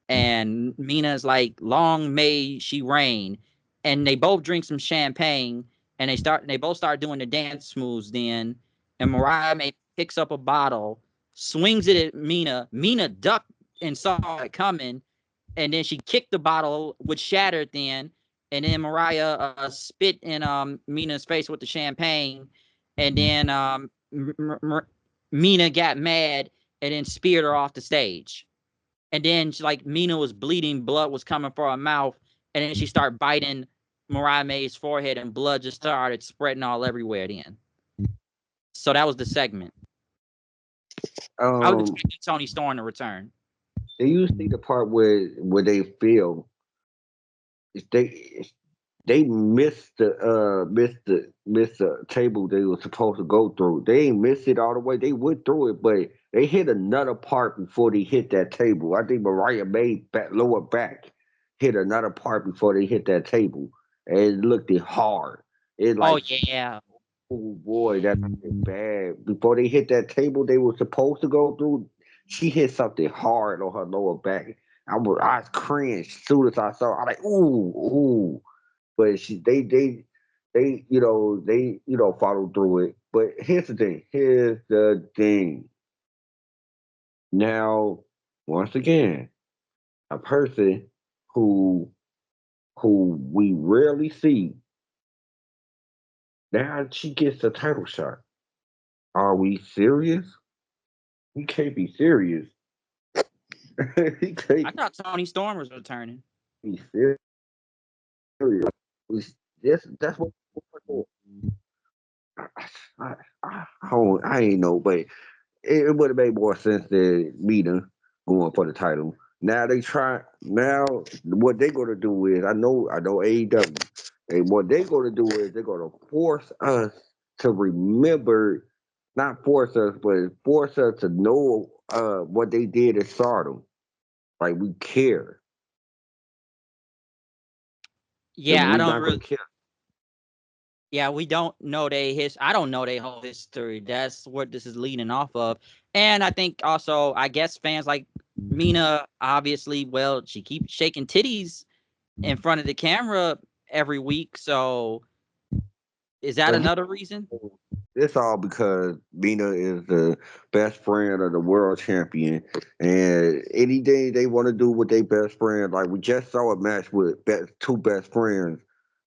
And Mina's like, "Long may she reign." And they both drink some champagne and they both start doing the dance moves then. And Mariah May picks up a bottle, swings it at Mina. Mina ducked and saw it coming. And then she kicked the bottle, which shattered then. And then Mariah spit in Mina's face with the champagne. And then Mina got mad and then speared her off the stage. And then like Mina was bleeding, blood was coming from her mouth, and then she started biting Mariah May's forehead, and blood just started spreading all everywhere. Then, so that was the segment. I was Um, expecting Tony Storm to return. do you see the part where they feel if they missed the table they were supposed to go through. They ain't missed it all the way. They went through it, but they hit another part before they hit that table. I think Mariah May lower back hit another part before they hit that table, and it looked it hard. It Oh like, yeah, oh boy, that's bad. Before they hit that table they were supposed to go through, she hit something hard on her lower back. I cringed as soon as I saw. I like, ooh. But they follow through it. But here's the thing. Here's the thing. Now, once again, a person who who we rarely see, now she gets a title shot. Are we serious? We can't be serious. we I can't thought Tony Storm was returning. be serious. We, that's what. I, I ain't know, but it would have made more sense than Mina going for the title. Now they try. Now what they gonna do is I know AEW, and what they gonna do is they're gonna force us to remember, not force us, but force us to know what they did at Stardom. Like we care, and Yeah, I we're don't not really. gonna care. Yeah, we don't know I don't know their whole history. That's what this is leading off of. And I think also, I guess fans like Mina, obviously, well, she keeps shaking titties in front of the camera every week. So is that another reason? It's all because Mina is the best friend of the world champion, and anything they want to do with their best friend, like we just saw a match with two best friends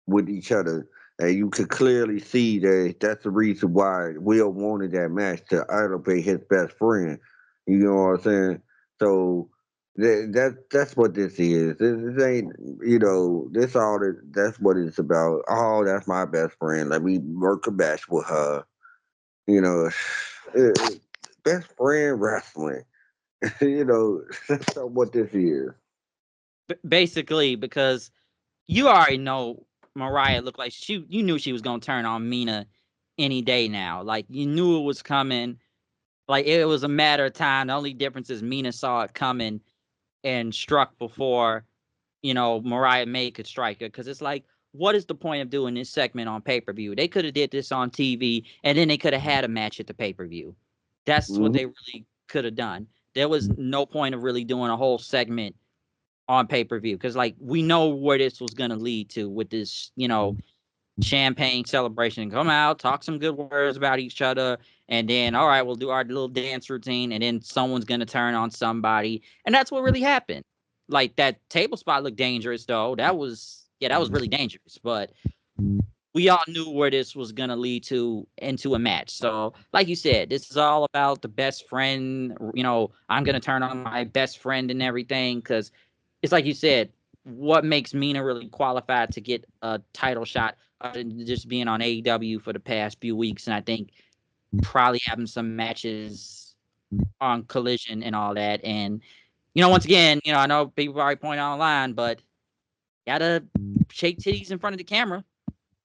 with each other, and you could clearly see that that's the reason why Will wanted that match to elevate his best friend. You know what I'm saying? So that's what this is. This ain't this all that's what it's about. Oh, that's my best friend. Let me work a match with her. You know, best friend wrestling. That's not what this is. Basically, because you already know Mariah looked like you knew she was gonna turn on Mina any day now. Like you knew it was coming. Like it was a matter of time. The only difference is Mina saw it coming and struck before, Mariah May could strike her. Because it's like, what is the point of doing this segment on pay-per-view? They could have did this on TV, and then they could have had a match at the pay-per-view. That's what Hmm. they really could have done. There was no point of really doing a whole segment on pay-per-view because, like, we know where this was going to lead to with this, champagne celebration. Come out, talk some good words about each other, and then all right, we'll do our little dance routine, and then someone's gonna turn on somebody, and that's what really happened. Like that table spot looked dangerous though. That was really dangerous, but we all knew where this was going to lead to into a match. So, like you said, this is all about the best friend. I'm going to turn on my best friend and everything because it's like you said, what makes Mina really qualified to get a title shot other than just being on AEW for the past few weeks? And I think probably having some matches on Collision and all that. And, once again, I know people already point out online, but gotta shake titties in front of the camera.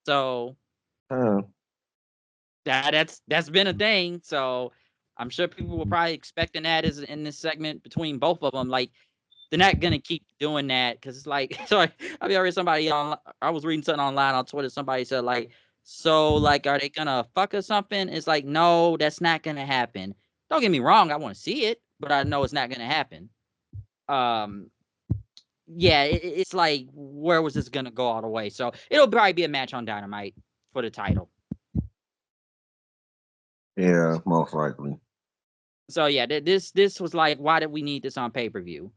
So that's been a thing. So I'm sure people were probably expecting that as in this segment between both of them. Like they're not gonna keep doing that because it's like sorry. I heard somebody on. I was reading something online on Twitter. Somebody said like, so like, are they gonna fuck or something? It's like, no, that's not gonna happen. Don't get me wrong. I want to see it, but I know it's not gonna happen. Yeah, it's like, where was this gonna go all the way? So it'll probably be a match on Dynamite for the title. Yeah, most likely. So yeah, this was like, why did we need this on pay-per-view?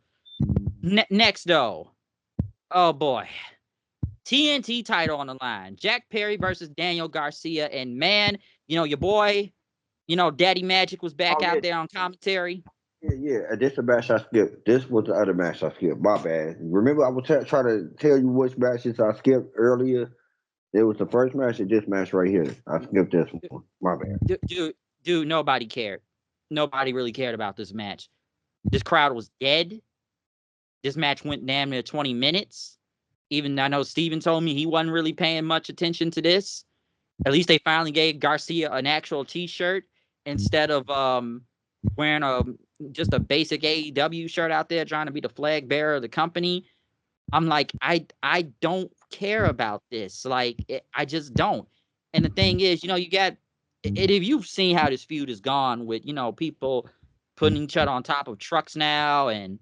Next though, oh boy, TNT title on the line. Jack Perry versus Daniel Garcia, and man, your boy, Daddy Magic was back Oh yeah, out there on commentary. yeah. This is the match I skipped. This was the other match I skipped. My bad. Remember, I was trying to tell you which matches I skipped earlier. It was the first match and this match right here. I skipped this one. My bad. Dude, nobody cared. Nobody really cared about this match. This crowd was dead. This match went damn near 20 minutes. Even I know Steven told me he wasn't really paying much attention to this. At least they finally gave Garcia an actual T-shirt instead of wearing just a basic AEW shirt out there trying to be the flag bearer of the company. I'm like, I don't care about this. Like, I just don't. And the thing is, you got, if you've seen how this feud has gone with, people putting each other on top of trucks now and,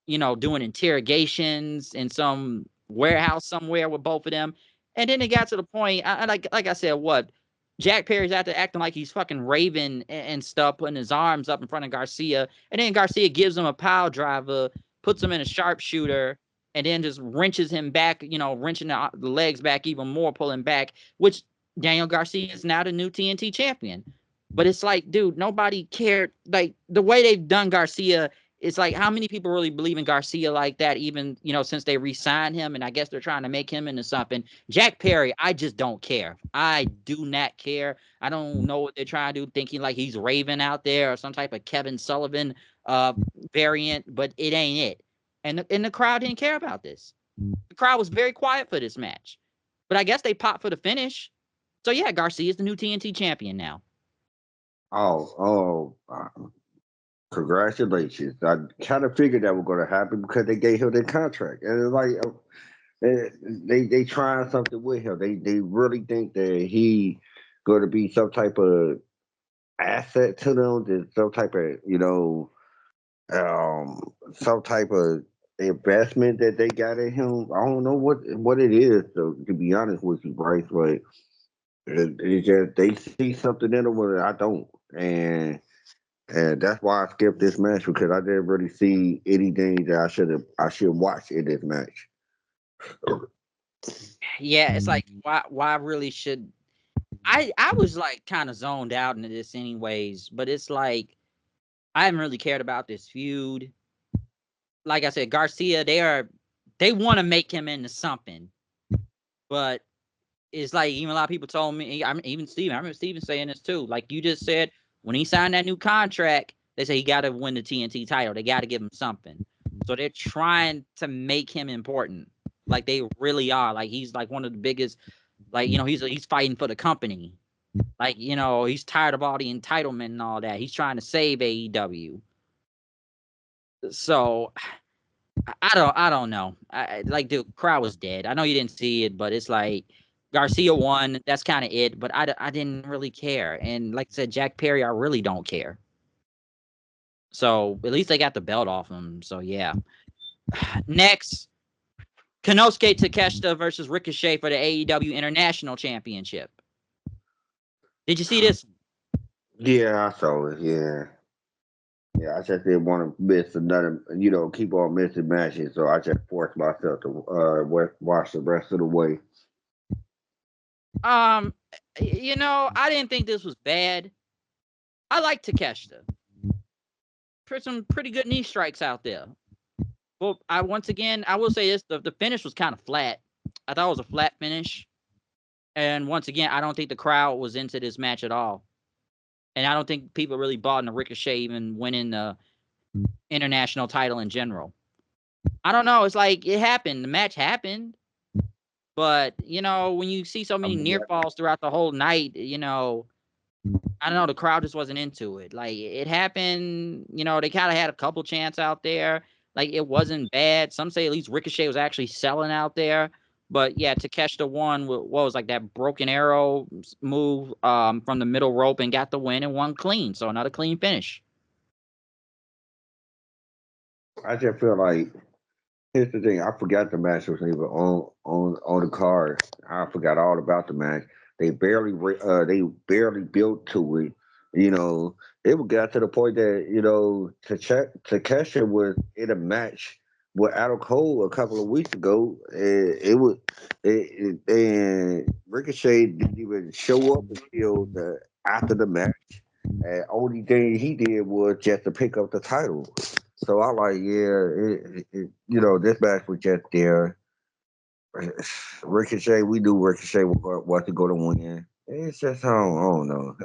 doing interrogations in some warehouse somewhere with both of them. And then it got to the point, like I said, what? Jack Perry's out there acting like he's fucking Raven and stuff, putting his arms up in front of Garcia. And then Garcia gives him a pile driver, puts him in a sharpshooter, and then just wrenches him back, wrenching the legs back even more, pulling back, which Daniel Garcia is now the new TNT champion. But it's like, dude, nobody cared. Like, the way they've done Garcia, it's like, how many people really believe in Garcia like that, even, since they re-signed him, and I guess they're trying to make him into something. Jack Perry, I just don't care. I do not care. I don't know what they're trying to do, thinking like he's Raven out there or some type of Kevin Sullivan variant, but it ain't it. And the crowd didn't care about this. The crowd was very quiet for this match. But I guess they popped for the finish. So yeah, Garcia is the new TNT champion now. Congratulations. I kind of figured that was going to happen because they gave him their contract. And it's like, they trying something with him. They really think that he going to be some type of asset to them, that some type of, some type of investment that they got in him. I don't know what it is, so, to be honest with you, Bryce, but it's just they see something in him that I don't. And that's why I skipped this match, because I didn't really see anything that I should watch in this match. Yeah, it's like, why really should I was like kind of zoned out into this anyways, but it's like I haven't really cared about this feud. Like I said, Garcia, they want to make him into something, but it's like, even a lot of people told me, even Steven, I remember Steven saying this too. Like you just said, when he signed that new contract, they say he got to win the TNT title. They got to give him something. So they're trying to make him important. Like they really are. Like he's like one of the biggest. Like, he's fighting for the company. Like, he's tired of all the entitlement and all that. He's trying to save AEW. So I don't know. Like, the crowd was dead. I know you didn't see it, but it's like Garcia won. That's kind of it. But I didn't really care. And like I said, Jack Perry, I really don't care. So at least they got the belt off him. So yeah. Next, Konosuke Takeshita versus Ricochet for the AEW International Championship. Did you see this? Yeah, I saw it. Yeah. Yeah, I just didn't want to miss another, keep on missing matches. So I just forced myself to watch the rest of the way. Um, I didn't think this was bad. I like Takeshita. Put some pretty good knee strikes out there. Well, I will say this: the finish was kind of flat. I thought it was a flat finish, and once again, I don't think the crowd was into this match at all, and I don't think people really bought into Ricochet even winning the international title in general. I don't know. It's like it happened. The match happened, but when you see so many I'm near falls throughout the whole night, I don't know. The crowd just wasn't into it. Like it happened. They kind of had a couple chants out there. Like it wasn't bad. Some say at least Ricochet was actually selling out there. But yeah, Takeshita won. What was like that broken arrow move from the middle rope and got the win and won clean. So another clean finish. I just feel like here's the thing. I forgot the match was even on the card. I forgot all about the match. They barely built to it. You know, it got to the point that Takesha was in a match with Adam Cole a couple of weeks ago. And and Ricochet didn't even show up until after the match. And only thing he did was just to pick up the title. So I like, yeah, this match was just there. Ricochet, we knew Ricochet was to go to win. It's just, I don't know.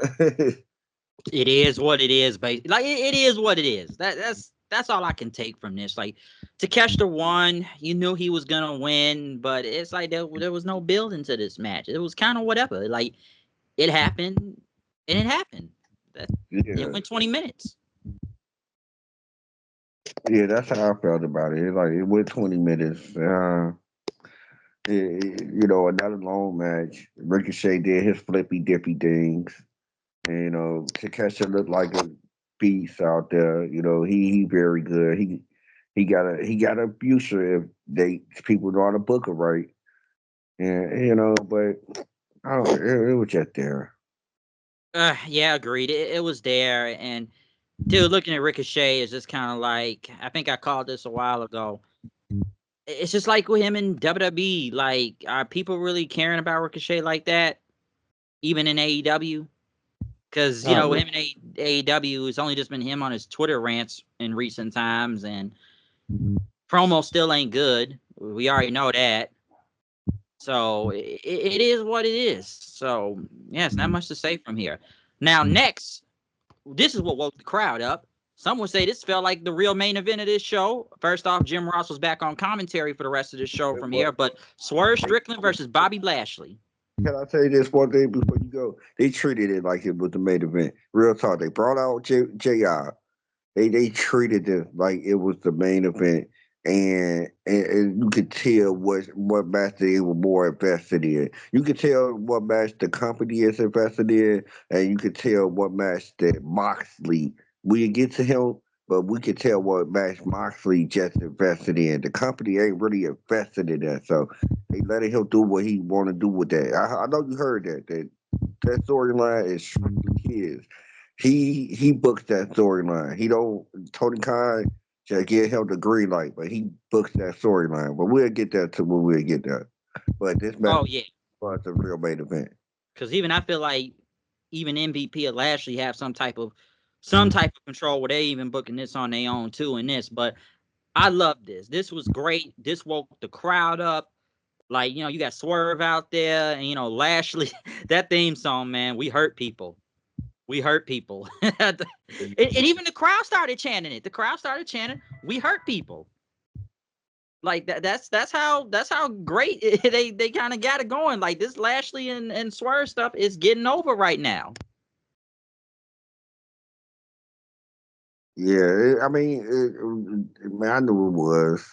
It is what it is, like it is what it is. That's all I can take from this. Like Takeshita won, you knew he was gonna win, but it's like there was no building to this match. It was kind of whatever. Like it happened, and it happened. It Yeah, went 20 minutes. yeah, that's how I felt about it. Like it went 20 minutes. Another long match. Ricochet did his flippy dippy things. And, Takesha looked like a beast out there. He very good. He got a future if people know how to book it right. And but I don't. It was just there. Yeah, agreed. It was there, and dude, looking at Ricochet is just kind of like I think I called this a while ago. It's just like with him in WWE. Like, are people really caring about Ricochet like that, even in AEW? Because I don't with know. him in AEW, it's only just been him on his Twitter rants in recent times, and promo still ain't good. We already know that. So it is what it is. So yeah, it's not much to say from here. Now next, this is what woke the crowd up. Some would say this felt like the real main event of this show. First off, Jim Ross was back on commentary for the rest of the show from here, but Swerve Strickland versus Bobby Lashley. Can I tell you this one thing before you go? They treated it like it was the main event. Real talk. They brought out JR. They treated it like it was the main event, and you could tell what match they were more invested in. You could tell what match the company is invested in, and you could tell what match that Moxley. We didn't get to him, but we could tell what match Moxley just invested in. The company ain't really invested in that, so they letting him do what he want to do with that. I know you heard that storyline is strictly his. He books that storyline. He don't Tony Khan just get him the green light, but he books that storyline. But we'll get that to when we'll get that. But this match Oh yeah, was the real main event. because even I feel like even MVP and Lashley have some type of control where they even booking this on their own too in this. But I love this. This was great. This woke the crowd up. Like, you got Swerve out there and, Lashley, that theme song, man, we hurt people. We hurt people. and even the crowd started chanting it. The crowd started chanting, we hurt people. Like that's how great they kind of got it going. Like this Lashley and Swerve stuff is getting over right now. Yeah, man, I knew it was.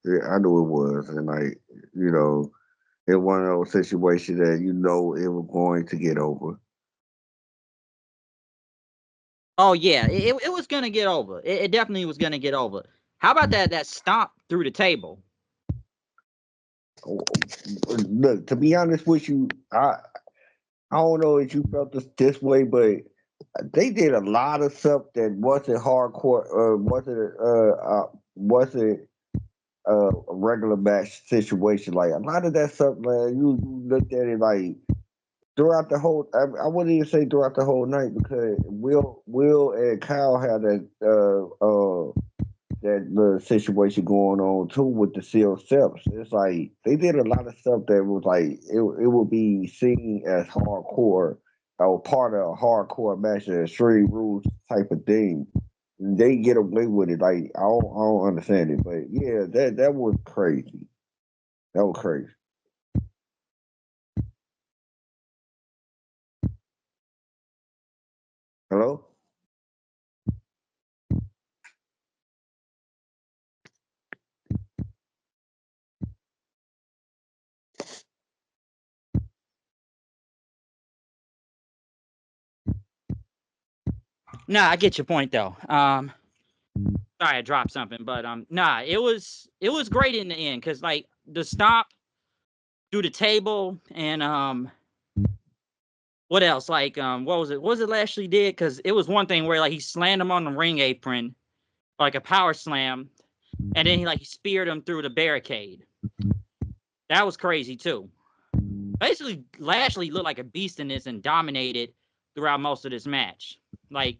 Yeah, I knew it was, and like it one of those situations that it was going to get over. Oh yeah, it was gonna get over. It definitely was gonna get over. How about that stomp through the table? Look, to be honest with you, I don't know if you felt this way, but they did a lot of stuff that wasn't hardcore, wasn't a regular match situation. Like a lot of that stuff, man, you looked at it like throughout the whole. I wouldn't even say throughout the whole night because Will and Kyle had that little situation going on too with the sealed steps. It's like they did a lot of stuff that was like it would be seen as hardcore or part of a hardcore match, a extreme rules type of thing. They get away with it. Like I don't understand it, but yeah, that was crazy. That was crazy. Hello. Nah, I get your point though. Sorry, I dropped something, but nah, it was great in the end because like the stomp through the table and what else? Like what was it? What was it Lashley did? Because it was one thing where like he slammed him on the ring apron like a power slam, and then he speared him through the barricade. That was crazy too. Basically, Lashley looked like a beast in this and dominated throughout most of this match. Like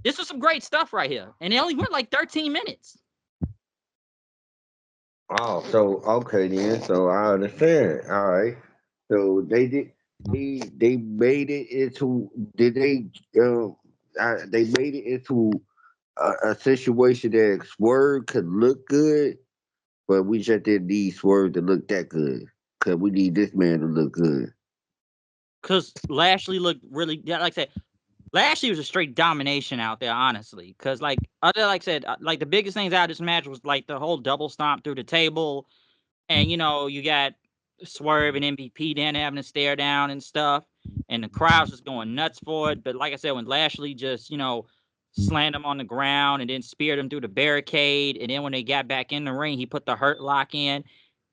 this was some great stuff right here, and it only went like 13 minutes. Oh, so okay then. So I understand. All right. So they did. They made it into. Did they? They made it into a situation that Swerve could look good, but we just didn't need Swerve to look that good. Cause we need this man to look good. Because Lashley looked really, yeah, like I said, Lashley was a straight domination out there, honestly. Because like I said, like the biggest things out of this match was like the whole double stomp through the table, and you got Swerve and MVP then having to stare down and stuff, and the crowd's just going nuts for it. But like I said, when Lashley just slammed him on the ground and then speared him through the barricade, and then when they got back in the ring, he put the hurt lock in,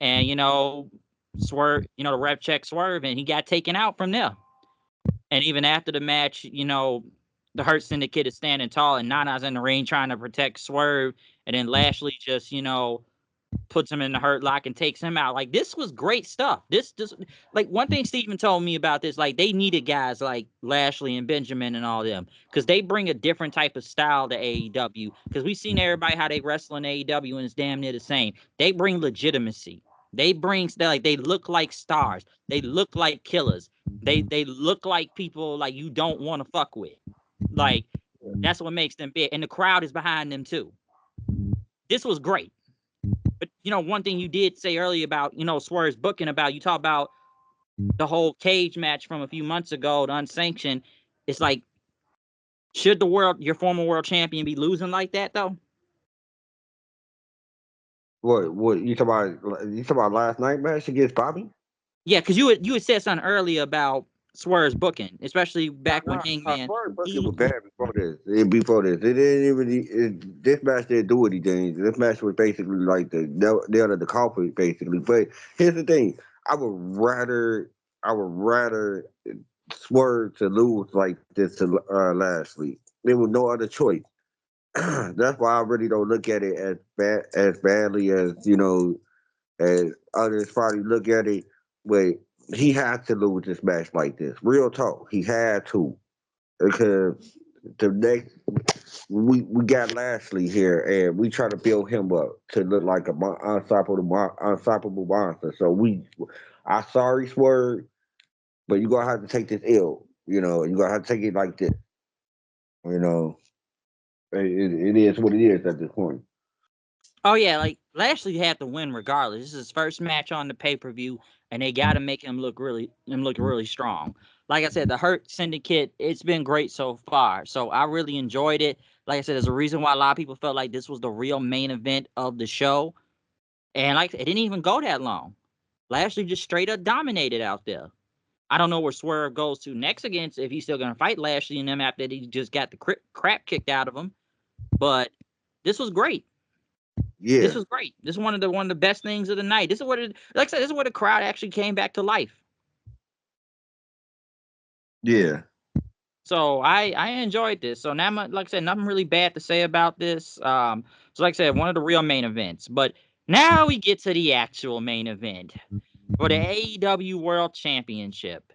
and Swerve, the ref checked Swerve, and he got taken out from there. And even after the match, the Hurt Syndicate is standing tall, and Nana's in the ring trying to protect Swerve, and then Lashley just puts him in the hurt lock and takes him out. Like this was great stuff. This just like one thing Steven told me about this, like they needed guys like Lashley and Benjamin and all them because they bring a different type of style to AEW. Because we've seen everybody how they wrestle in AEW and it's damn near the same. They bring legitimacy. They look like stars. They look like killers. They look like people like you don't want to fuck with. Like that's what makes them big, and the crowd is behind them too. This was great. But one thing you did say earlier about Swerve's booking about you talk about the whole cage match from a few months ago, the unsanctioned. It's like, should your former world champion be losing like that though? What you talking about? You talking about last night match against Bobby? Yeah, because you had said something earlier about Swerve's booking, especially back when Hangman. Swerve Booking was bad before this. Before this, it didn't really. This match didn't do anything. This match was basically like the nail of the coffin, basically. But here's the thing: I would rather Swerve to lose like this to Lashley. There was no other choice. That's why I really don't look at it as badly as as others probably look at it. But he had to lose this match like this. Real talk, he had to because the next we got Lashley here and we try to build him up to look like a unstoppable monster. So I sorry Swerve, but you gonna have to take this ill. You gonna have to take it like this. You know, it is what it is at this point. Oh yeah, like Lashley had to win regardless. This is his first match on the pay-per-view, and they got to make him look really strong. Like I said, the Hurt Syndicate, it's been great so far. So I really enjoyed it. Like I said, there's a reason why a lot of people felt like this was the real main event of the show. And like it didn't even go that long. Lashley just straight up dominated out there. I don't know where Swerve goes to next against if he's still gonna fight Lashley and them after he just got the crap kicked out of him. But this was great. This Yeah, was great. This is one of the best things of the night. This is like I said, this is where the crowd actually came back to life. yeah, So I enjoyed this. So now, like I said, nothing really bad to say about this. So like I said, one of the real main events. But now we get to the actual main event for the AEW World Championship.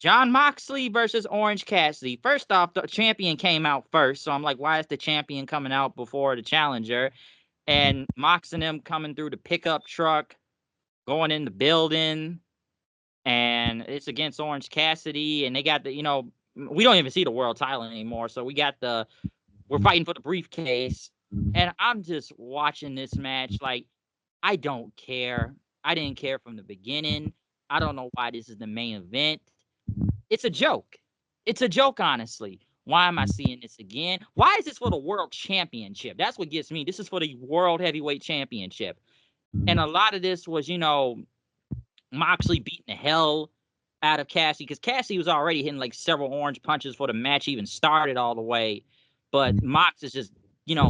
John Moxley versus Orange Cassidy. First off, the champion came out first, so I'm like, why is the champion coming out before the challenger? And Mox and them coming through the pickup truck, going in the building, and it's against Orange Cassidy, and they got the, we don't even see the world title anymore, so we're fighting for the briefcase, and I'm just watching this match like, I don't care. I didn't care from the beginning. I don't know why this is the main event. It's a joke. It's a joke, honestly. Why am I seeing this again? Why is this for the world championship? That's what gets me. This is for the world heavyweight championship. And a lot of this was, Moxley beating the hell out of Cassie, because Cassie was already hitting like several orange punches before the match even started all the way. But Mox is just,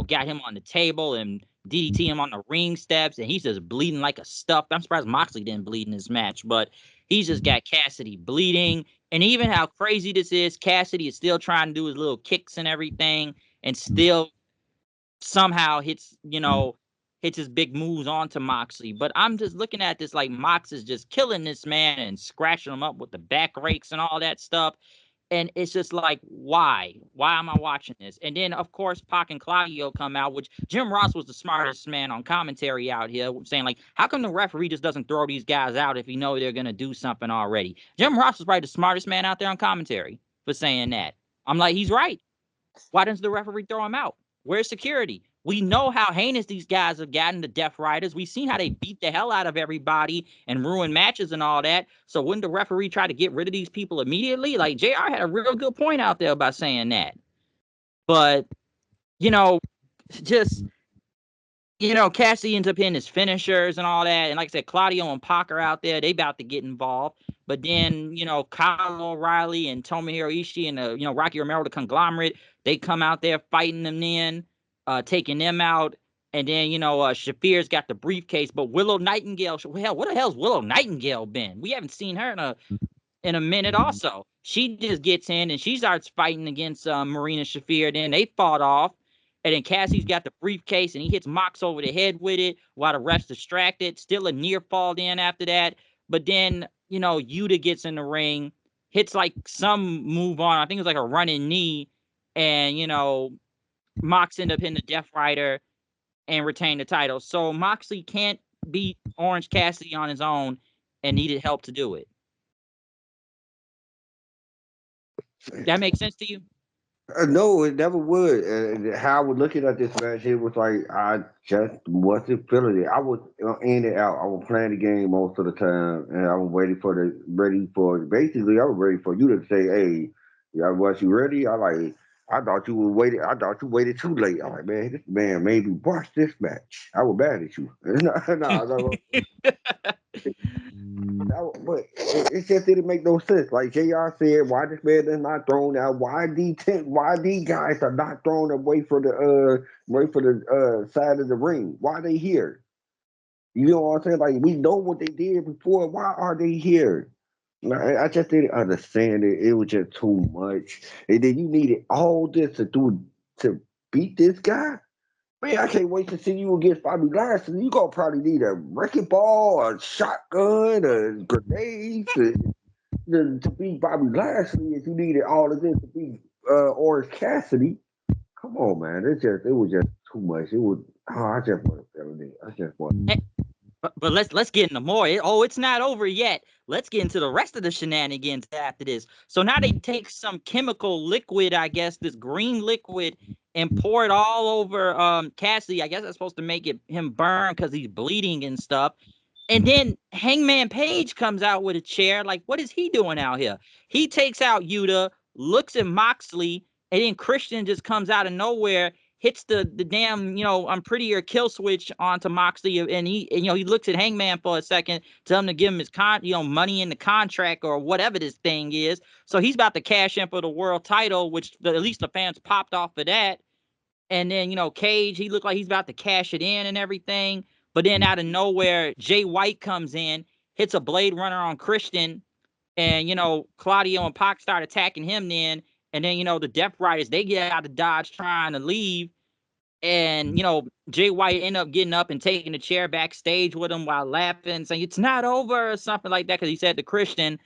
got him on the table and DDT him on the ring steps, and he's just bleeding like a stuff. I'm surprised Moxley didn't bleed in this match, but he's just got Cassidy bleeding. And even how crazy this is, Cassidy is still trying to do his little kicks and everything, and still somehow hits his big moves onto Moxley. But I'm just looking at this like Mox is just killing this man and scratching him up with the back rakes and all that stuff. And it's just like, why? Why am I watching this? And then, of course, Pac and Claudio come out, which Jim Ross was the smartest man on commentary out here, saying, like, how come the referee just doesn't throw these guys out if he know they're going to do something already? Jim Ross was probably the smartest man out there on commentary for saying that. I'm like, he's right. Why doesn't the referee throw him out? Where's security? We know how heinous these guys have gotten, the Death Riders. We've seen how they beat the hell out of everybody and ruin matches and all that. So wouldn't the referee try to get rid of these people immediately? Like, JR had a real good point out there about saying that. But, just, Cassie ends up hitting his finishers and all that. And like I said, Claudio and Pac are out there. They about to get involved. But then, Kyle O'Reilly and Tomohiro Ishii and, Rocky Romero, the conglomerate, they come out there fighting them then, taking them out. And then, Shafir's got the briefcase. But Willow Nightingale, hell, what the hell's Willow Nightingale been? We haven't seen her in a minute also. She just gets in and she starts fighting against Marina Shafir. Then they fought off. And then Cassie's got the briefcase and he hits Mox over the head with it while the ref's distracted. Still a near fall in after that. But then, Yuta gets in the ring, hits like some move on. I think it was like a running knee. And, Mox ended up hitting the Death Rider and retain the title. So Moxley can't beat Orange Cassidy on his own and needed help to do it. That makes sense to you? No, it never would. And how I was looking at this match, it was like I just wasn't feeling it. I was in and out. I was playing the game most of the time, and I was basically I was ready for you to say, "Hey, yeah, was you ready?" I thought you were waiting. I thought you waited too late. I'm like, man, this man made me watch this match. I was mad at you. No, no, but it just didn't make no sense. Like JR said, why this man is not thrown out? Why these guys are not thrown away for the side of the ring? Why they here? You know what I'm saying? Like we know what they did before. Why are they here? I just didn't understand it. It was just too much. And then you needed all this to beat this guy. Man, I can't wait to see you against Bobby Lashley. You gonna probably need a wrecking ball, a shotgun, a grenade to beat Bobby Lashley. If you needed all of this to beat Orange Cassidy, come on, man. It was just too much. It was. Oh, I just want to feel it. I just want. But let's get into more. It's not over yet. Let's get into the rest of the shenanigans after this. So now they take some chemical liquid, I guess, this green liquid, and pour it all over Cassidy. I guess that's supposed to make him burn because he's bleeding and stuff. And then Hangman Page comes out with a chair. Like, what is he doing out here? He takes out Yuta, looks at Moxley, and then Christian just comes out of nowhere, hits the damn, I'm prettier kill switch onto Moxley, and he looks at Hangman for a second, tell him to give him his money in the contract or whatever this thing is. So he's about to cash in for the world title, which at least the fans popped off of that. And then, Cage, he looked like he's about to cash it in and everything. But then out of nowhere, Jay White comes in, hits a Blade Runner on Christian, and, Claudio and Pac start attacking him then. And then, the Death Riders, they get out of Dodge trying to leave. And, Jay White ended up getting up and taking the chair backstage with him while laughing, saying, it's not over or something like that, because he said to Christian.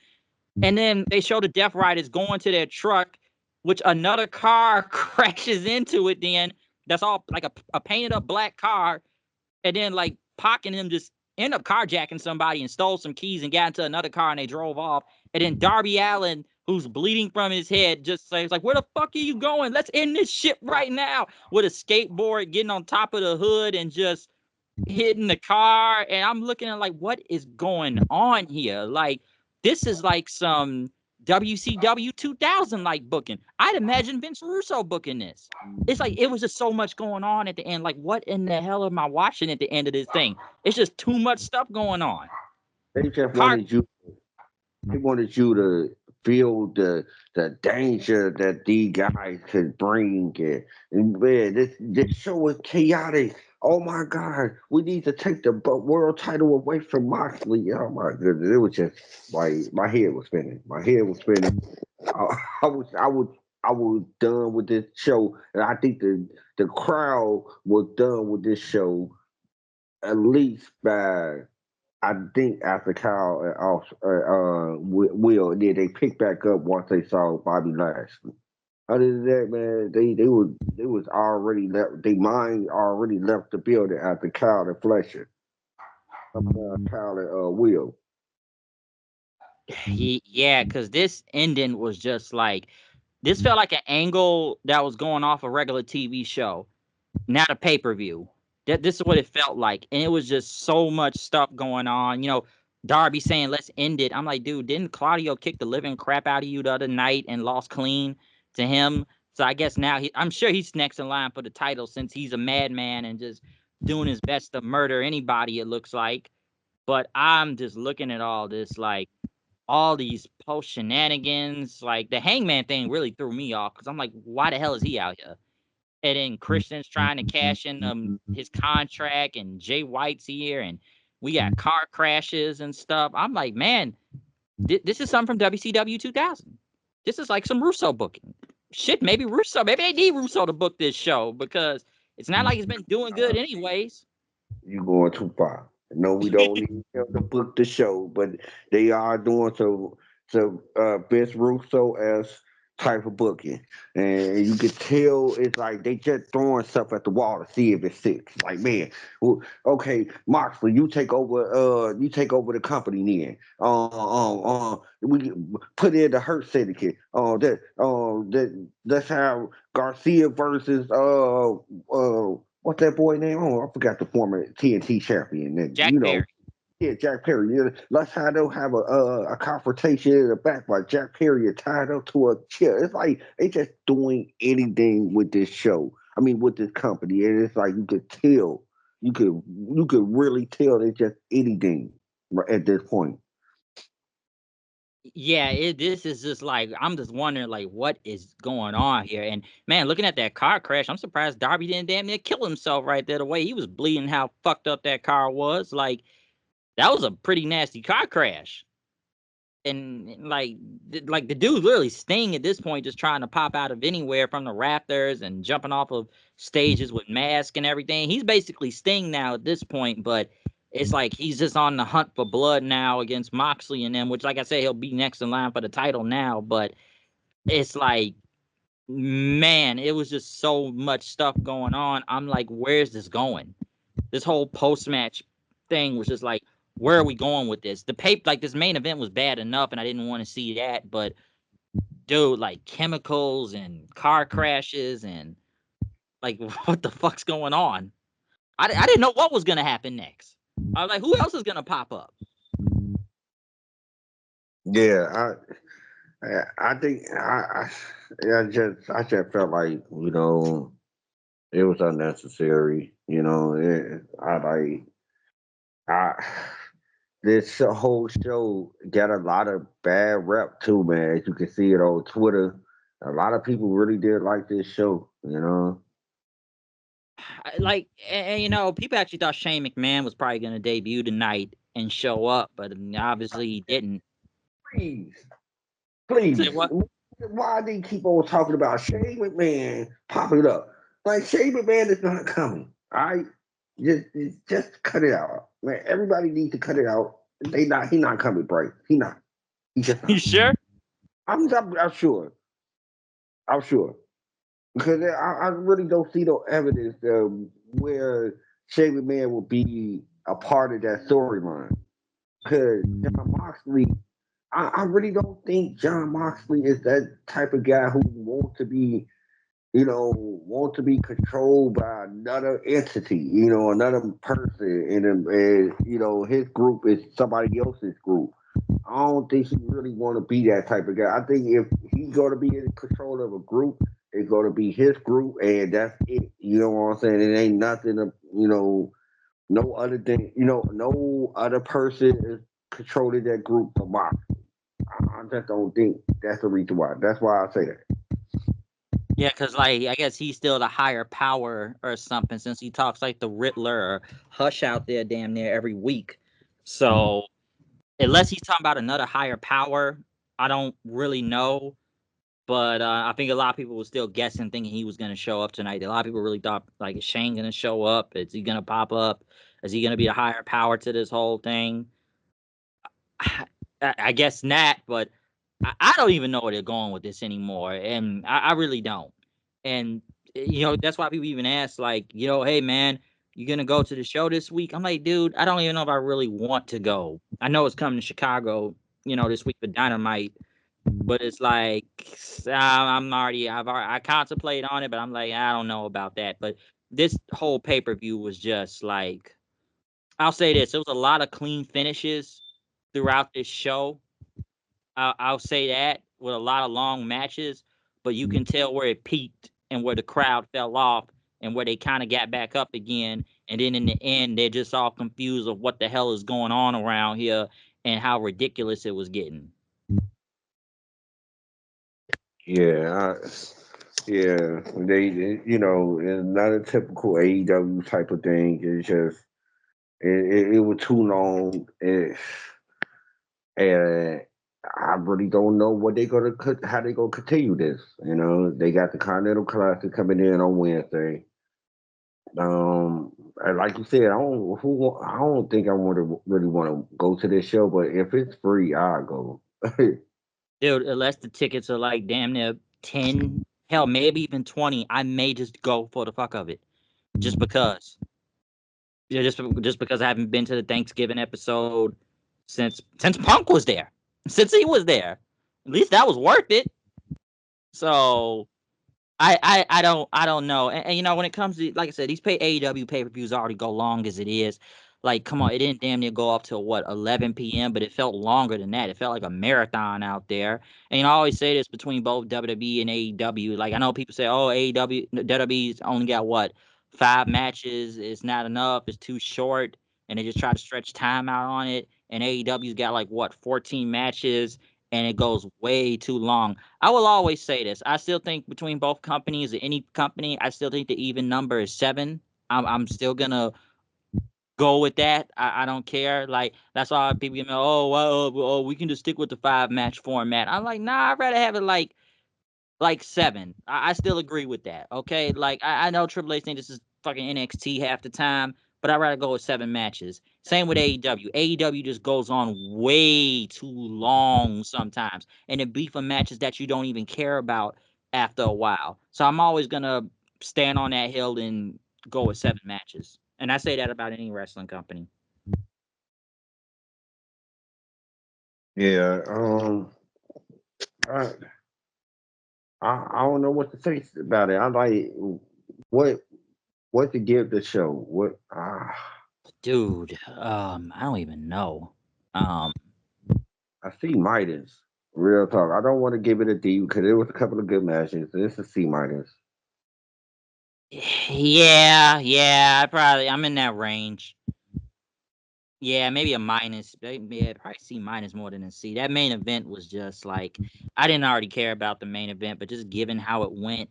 And then they show the Death Riders going to their truck, which another car crashes into it. Then that's all like a painted up black car, and then like Pac and them just end up carjacking somebody and stole some keys and got into another car and they drove off. And then Darby Allin, who's bleeding from his head, just says like, "Where the fuck are you going? Let's end this shit right now!" With a skateboard, getting on top of the hood and just hitting the car. And I'm looking at like, what is going on here? Like, this is like some WCW 2000 like booking. I'd imagine Vince Russo booking this. It's like it was just so much going on at the end. Like, what in the hell am I watching at the end of this thing? It's just too much stuff going on. They just Car wanted you. They wanted you to feel the danger that these guys could bring. And man, this show is chaotic. Oh my God, we need to take the world title away from Moxley. Oh my goodness, it was just like my head was spinning. My head was spinning. I was done with this show, and I think the crowd was done with this show at least by I think after Kyle and Will, then they picked back up once they saw Bobby Lashley. Other than that, man, they was already left. Their mind already left the building after Kyle and Fletcher. Kyle and Will. Yeah, because this ending was just like this felt like an angle that was going off a regular TV show, not a pay-per-view. This is what it felt like. And it was just so much stuff going on. Darby saying, "Let's end it." I'm like, dude, didn't Claudio kick the living crap out of you the other night and lost clean to him? So I guess now I'm sure he's next in line for the title since he's a madman and just doing his best to murder anybody, it looks like. But I'm just looking at all this, like all these post shenanigans. Like the Hangman thing really threw me off because I'm like, why the hell is he out here? And then Christian's trying to cash in his contract, and Jay White's here, and we got car crashes and stuff. I'm like, man, this is something from WCW 2000. This is like some Russo booking. Shit, maybe they need Russo to book this show because it's not like it's been doing good anyways. You going too far. No, we don't need them to book the show, but they are doing so Vince Russo as type of booking. And you can tell it's like they just throwing stuff at the wall to see if it sticks. Like, man, well, okay, Moxley, you take over the company then. We put in the Hurt Syndicate. That's how Garcia versus what's that boy name? Oh, I forgot the former TNT champion. And Jack Perry. yeah, Jack Perry. Yeah, let's how they'll have a confrontation in the back by Jack Perry tied up to a chair. It's like they just doing anything with this show. I mean, with this company, and it's like you could tell, you could really tell they just anything at this point. Yeah, this is just like I'm just wondering like what is going on here. And man, looking at that car crash, I'm surprised Darby didn't damn near kill himself right there. The way he was bleeding, how fucked up that car was. Like that was a pretty nasty car crash. And like the dude's literally Sting at this point, just trying to pop out of anywhere from the rafters and jumping off of stages with mask and everything. He's basically Sting now at this point, but it's like he's just on the hunt for blood now against Moxley and them, which, like I say, he'll be next in line for the title now. But it's like, man, it was just so much stuff going on. I'm like, where's this going? This whole post match thing was just like, where are we going with this? Like this main event was bad enough, and I didn't want to see that. But dude, like chemicals and car crashes and like what the fuck's going on? I didn't know what was gonna happen next. I was like, who else is gonna pop up? Yeah, I think I just felt like it was unnecessary. I this whole show got a lot of bad rep too, man. As you can see it on Twitter, a lot of people really did like this show. Like, and, people actually thought Shane McMahon was probably gonna debut tonight and show up, but obviously he didn't. Please, Say please, what? why they keep on talking about Shane McMahon popping up? Like Shane McMahon is not coming. All right, just cut it out, man. Everybody needs to cut it out. He not coming, Bray. He not. You sure? I'm sure. I'm sure. Because I really don't see no evidence where Shaving Man will be a part of that storyline. Because John Moxley, I really don't think John Moxley is that type of guy who wants to be, want to be controlled by another entity, another person, and his group is somebody else's group. I don't think he really want to be that type of guy. I think if he's going to be in control of a group, it's going to be his group, and that's it. You know what I'm saying? It ain't nothing to, no other thing, no other person is controlling that group but Mox. I just don't think that's the reason why. That's why I say that. Yeah, because like I guess he's still the higher power or something, since he talks like the Riddler or Hush out there damn near every week. So unless he's talking about another higher power, I don't really know. But I think a lot of people were still guessing, thinking he was going to show up tonight. A lot of people really thought, like, is Shane going to show up? Is he going to pop up? Is he going to be a higher power to this whole thing? I guess not, but I don't even know where they're going with this anymore, and I really don't. And that's why people even ask, like, hey man, you gonna go to the show this week? I'm like, dude, I don't even know if I really want to go. I know it's coming to Chicago, this week for Dynamite, but it's like I contemplate on it, but I'm like, I don't know about that. But this whole pay-per-view was just like, I'll say this: there was a lot of clean finishes throughout this show. I'll say that, with a lot of long matches, but you can tell where it peaked and where the crowd fell off and where they kind of got back up again. And then in the end, they're just all confused of what the hell is going on around here and how ridiculous it was getting. Yeah, yeah. It's not a typical AEW type of thing. It's just it was too long, and I really don't know what how they gonna continue this. They got the Continental Classic coming in on Wednesday. And like you said, I don't think I really want to go to this show, but if it's free, I'll go. Dude, unless the tickets are like damn near 10, hell, maybe even 20, I may just go for the fuck of it. Just because. Yeah, just because I haven't been to the Thanksgiving episode since Punk was there. Since he was there. At least that was worth it. So I don't know. And when it comes to, like I said, these AEW pay-per-views already go long as it is. Like, come on, it didn't damn near go up till what, 11 p.m., but it felt longer than that. It felt like a marathon out there. And I always say this between both WWE and AEW. Like, I know people say, oh, WWE's only got what, 5 matches. It's not enough. It's too short. And they just try to stretch time out on it. And AEW's got like what, 14 matches, and it goes way too long. I will always say this. I still think between both companies, or any company, I still think the even number is 7. I'm still gonna go with that. I don't care. Like, that's why people get me, oh well, we can just stick with the 5 match format. I'm like, nah, I'd rather have it like 7. I still agree with that. Okay, like I know Triple H think this is fucking NXT half the time, but I'd rather go with 7 matches. Same with AEW. AEW just goes on way too long sometimes, and it be for matches that you don't even care about after a while. So I'm always gonna stand on that hill and go with 7 matches, and I say that about any wrestling company. Yeah. I, I don't know what to say about it. I'm like, what what to give the show? What? Dude, I don't even know. Um, I see Midas. Real talk. I don't want to give it a D because there was a couple of good matches. It's a C minus. yeah, I'm in that range. Yeah, maybe a minus. Yeah, probably C minus more than a C. That main event was just like, I didn't already care about the main event, but just given how it went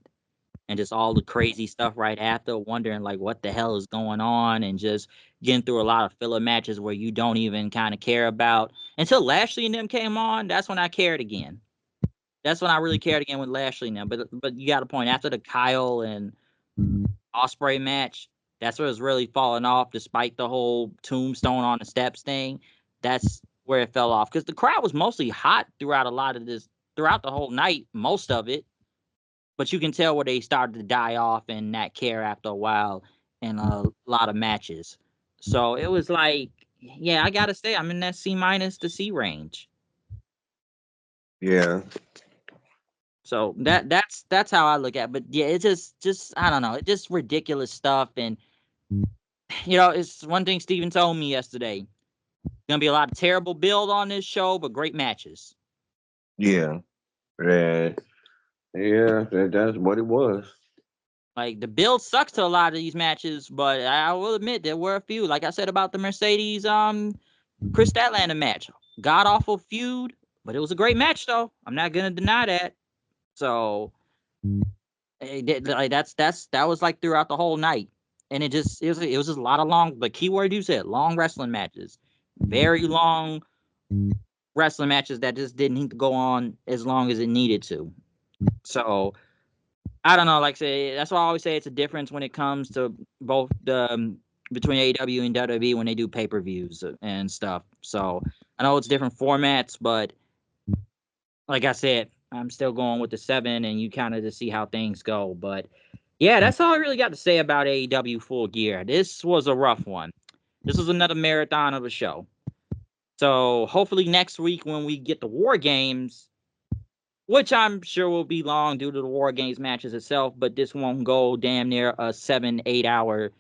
and just all the crazy stuff right after, wondering like what the hell is going on, and just getting through a lot of filler matches where you don't even kind of care about until Lashley and them came on. That's when I cared again. That's when I really cared again with Lashley now. But you got a point after the Kyle and Ospreay match. That's where it's really falling off, despite the whole tombstone on the steps thing. That's where it fell off, because the crowd was mostly hot throughout throughout the whole night, most of it. But you can tell where they started to die off and not care after a while in a lot of matches. So it was like, yeah, I gotta say, I'm in that C minus to C range. Yeah. So that's how I look at it. But yeah, it's just I don't know, it's just ridiculous stuff. And it's one thing Steven told me yesterday. Gonna be a lot of terrible build on this show, but great matches. Yeah. Yeah. Yeah. That's what it was. Like, the build sucks to a lot of these matches, but I will admit there were a few. Like I said about the Mercedes Chris Statlander match. God awful feud, but it was a great match though. I'm not gonna deny that. So like that was like throughout the whole night. And it was just a lot of long, the keyword you said, long wrestling matches. Very long wrestling matches that just didn't need to go on as long as it needed to. So I don't know. Like I say, that's why I always say it's a difference when it comes to both the between AEW and WWE when they do pay-per-views and stuff. So I know it's different formats, but like I said, I'm still going with the 7, and you kind of just see how things go. But yeah, that's all I really got to say about AEW Full Gear. This was a rough one. This was another marathon of a show. So hopefully next week when we get the War Games, which I'm sure will be long due to the War Games matches itself, but this won't go damn near a 7-8 hour.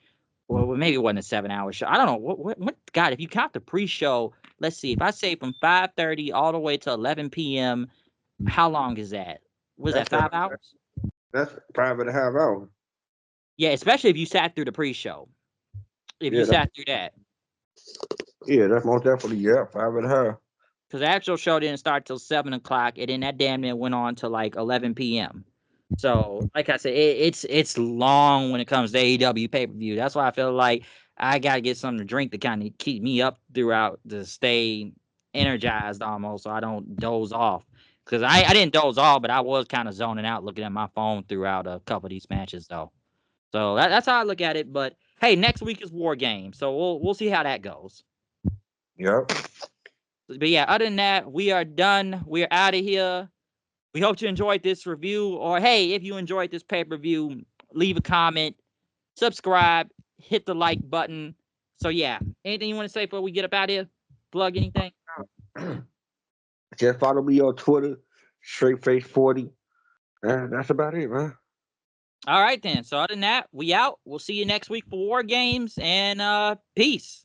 Well, maybe it wasn't a 7-hour show. I don't know what. God, if you count the pre-show, let's see. If I say from 5:30 all the way to 11 p.m., how long is that? Was that 5 hours? That's 5.5 hours. Yeah, especially if you sat through the pre-show. If you Yeah. sat through that, Yeah. That's most definitely 5.5. because the actual show didn't start till 7 o'clock, and then that damn near went on to like 11 p.m. So, like I said, it's long when it comes to AEW pay-per-view. That's why I feel like I gotta get something to drink to kind of keep me up throughout to stay energized almost, so I don't doze off. Because I didn't doze off, but I was kind of zoning out looking at my phone throughout a couple of these matches though. So that's how I look at it. But hey, next week is War Games, so we'll see how that goes. Yep. But yeah, other than that, we are done. We're out of here. We hope you enjoyed this review. Or hey, if you enjoyed this pay-per-view, leave a comment, subscribe, hit the like button. So yeah, anything you want to say before we get up out of here? Plug anything? Just follow me on Twitter, straightface40. That's about it, man. All right then. So other than that, we out. We'll see you next week for War Games, and peace.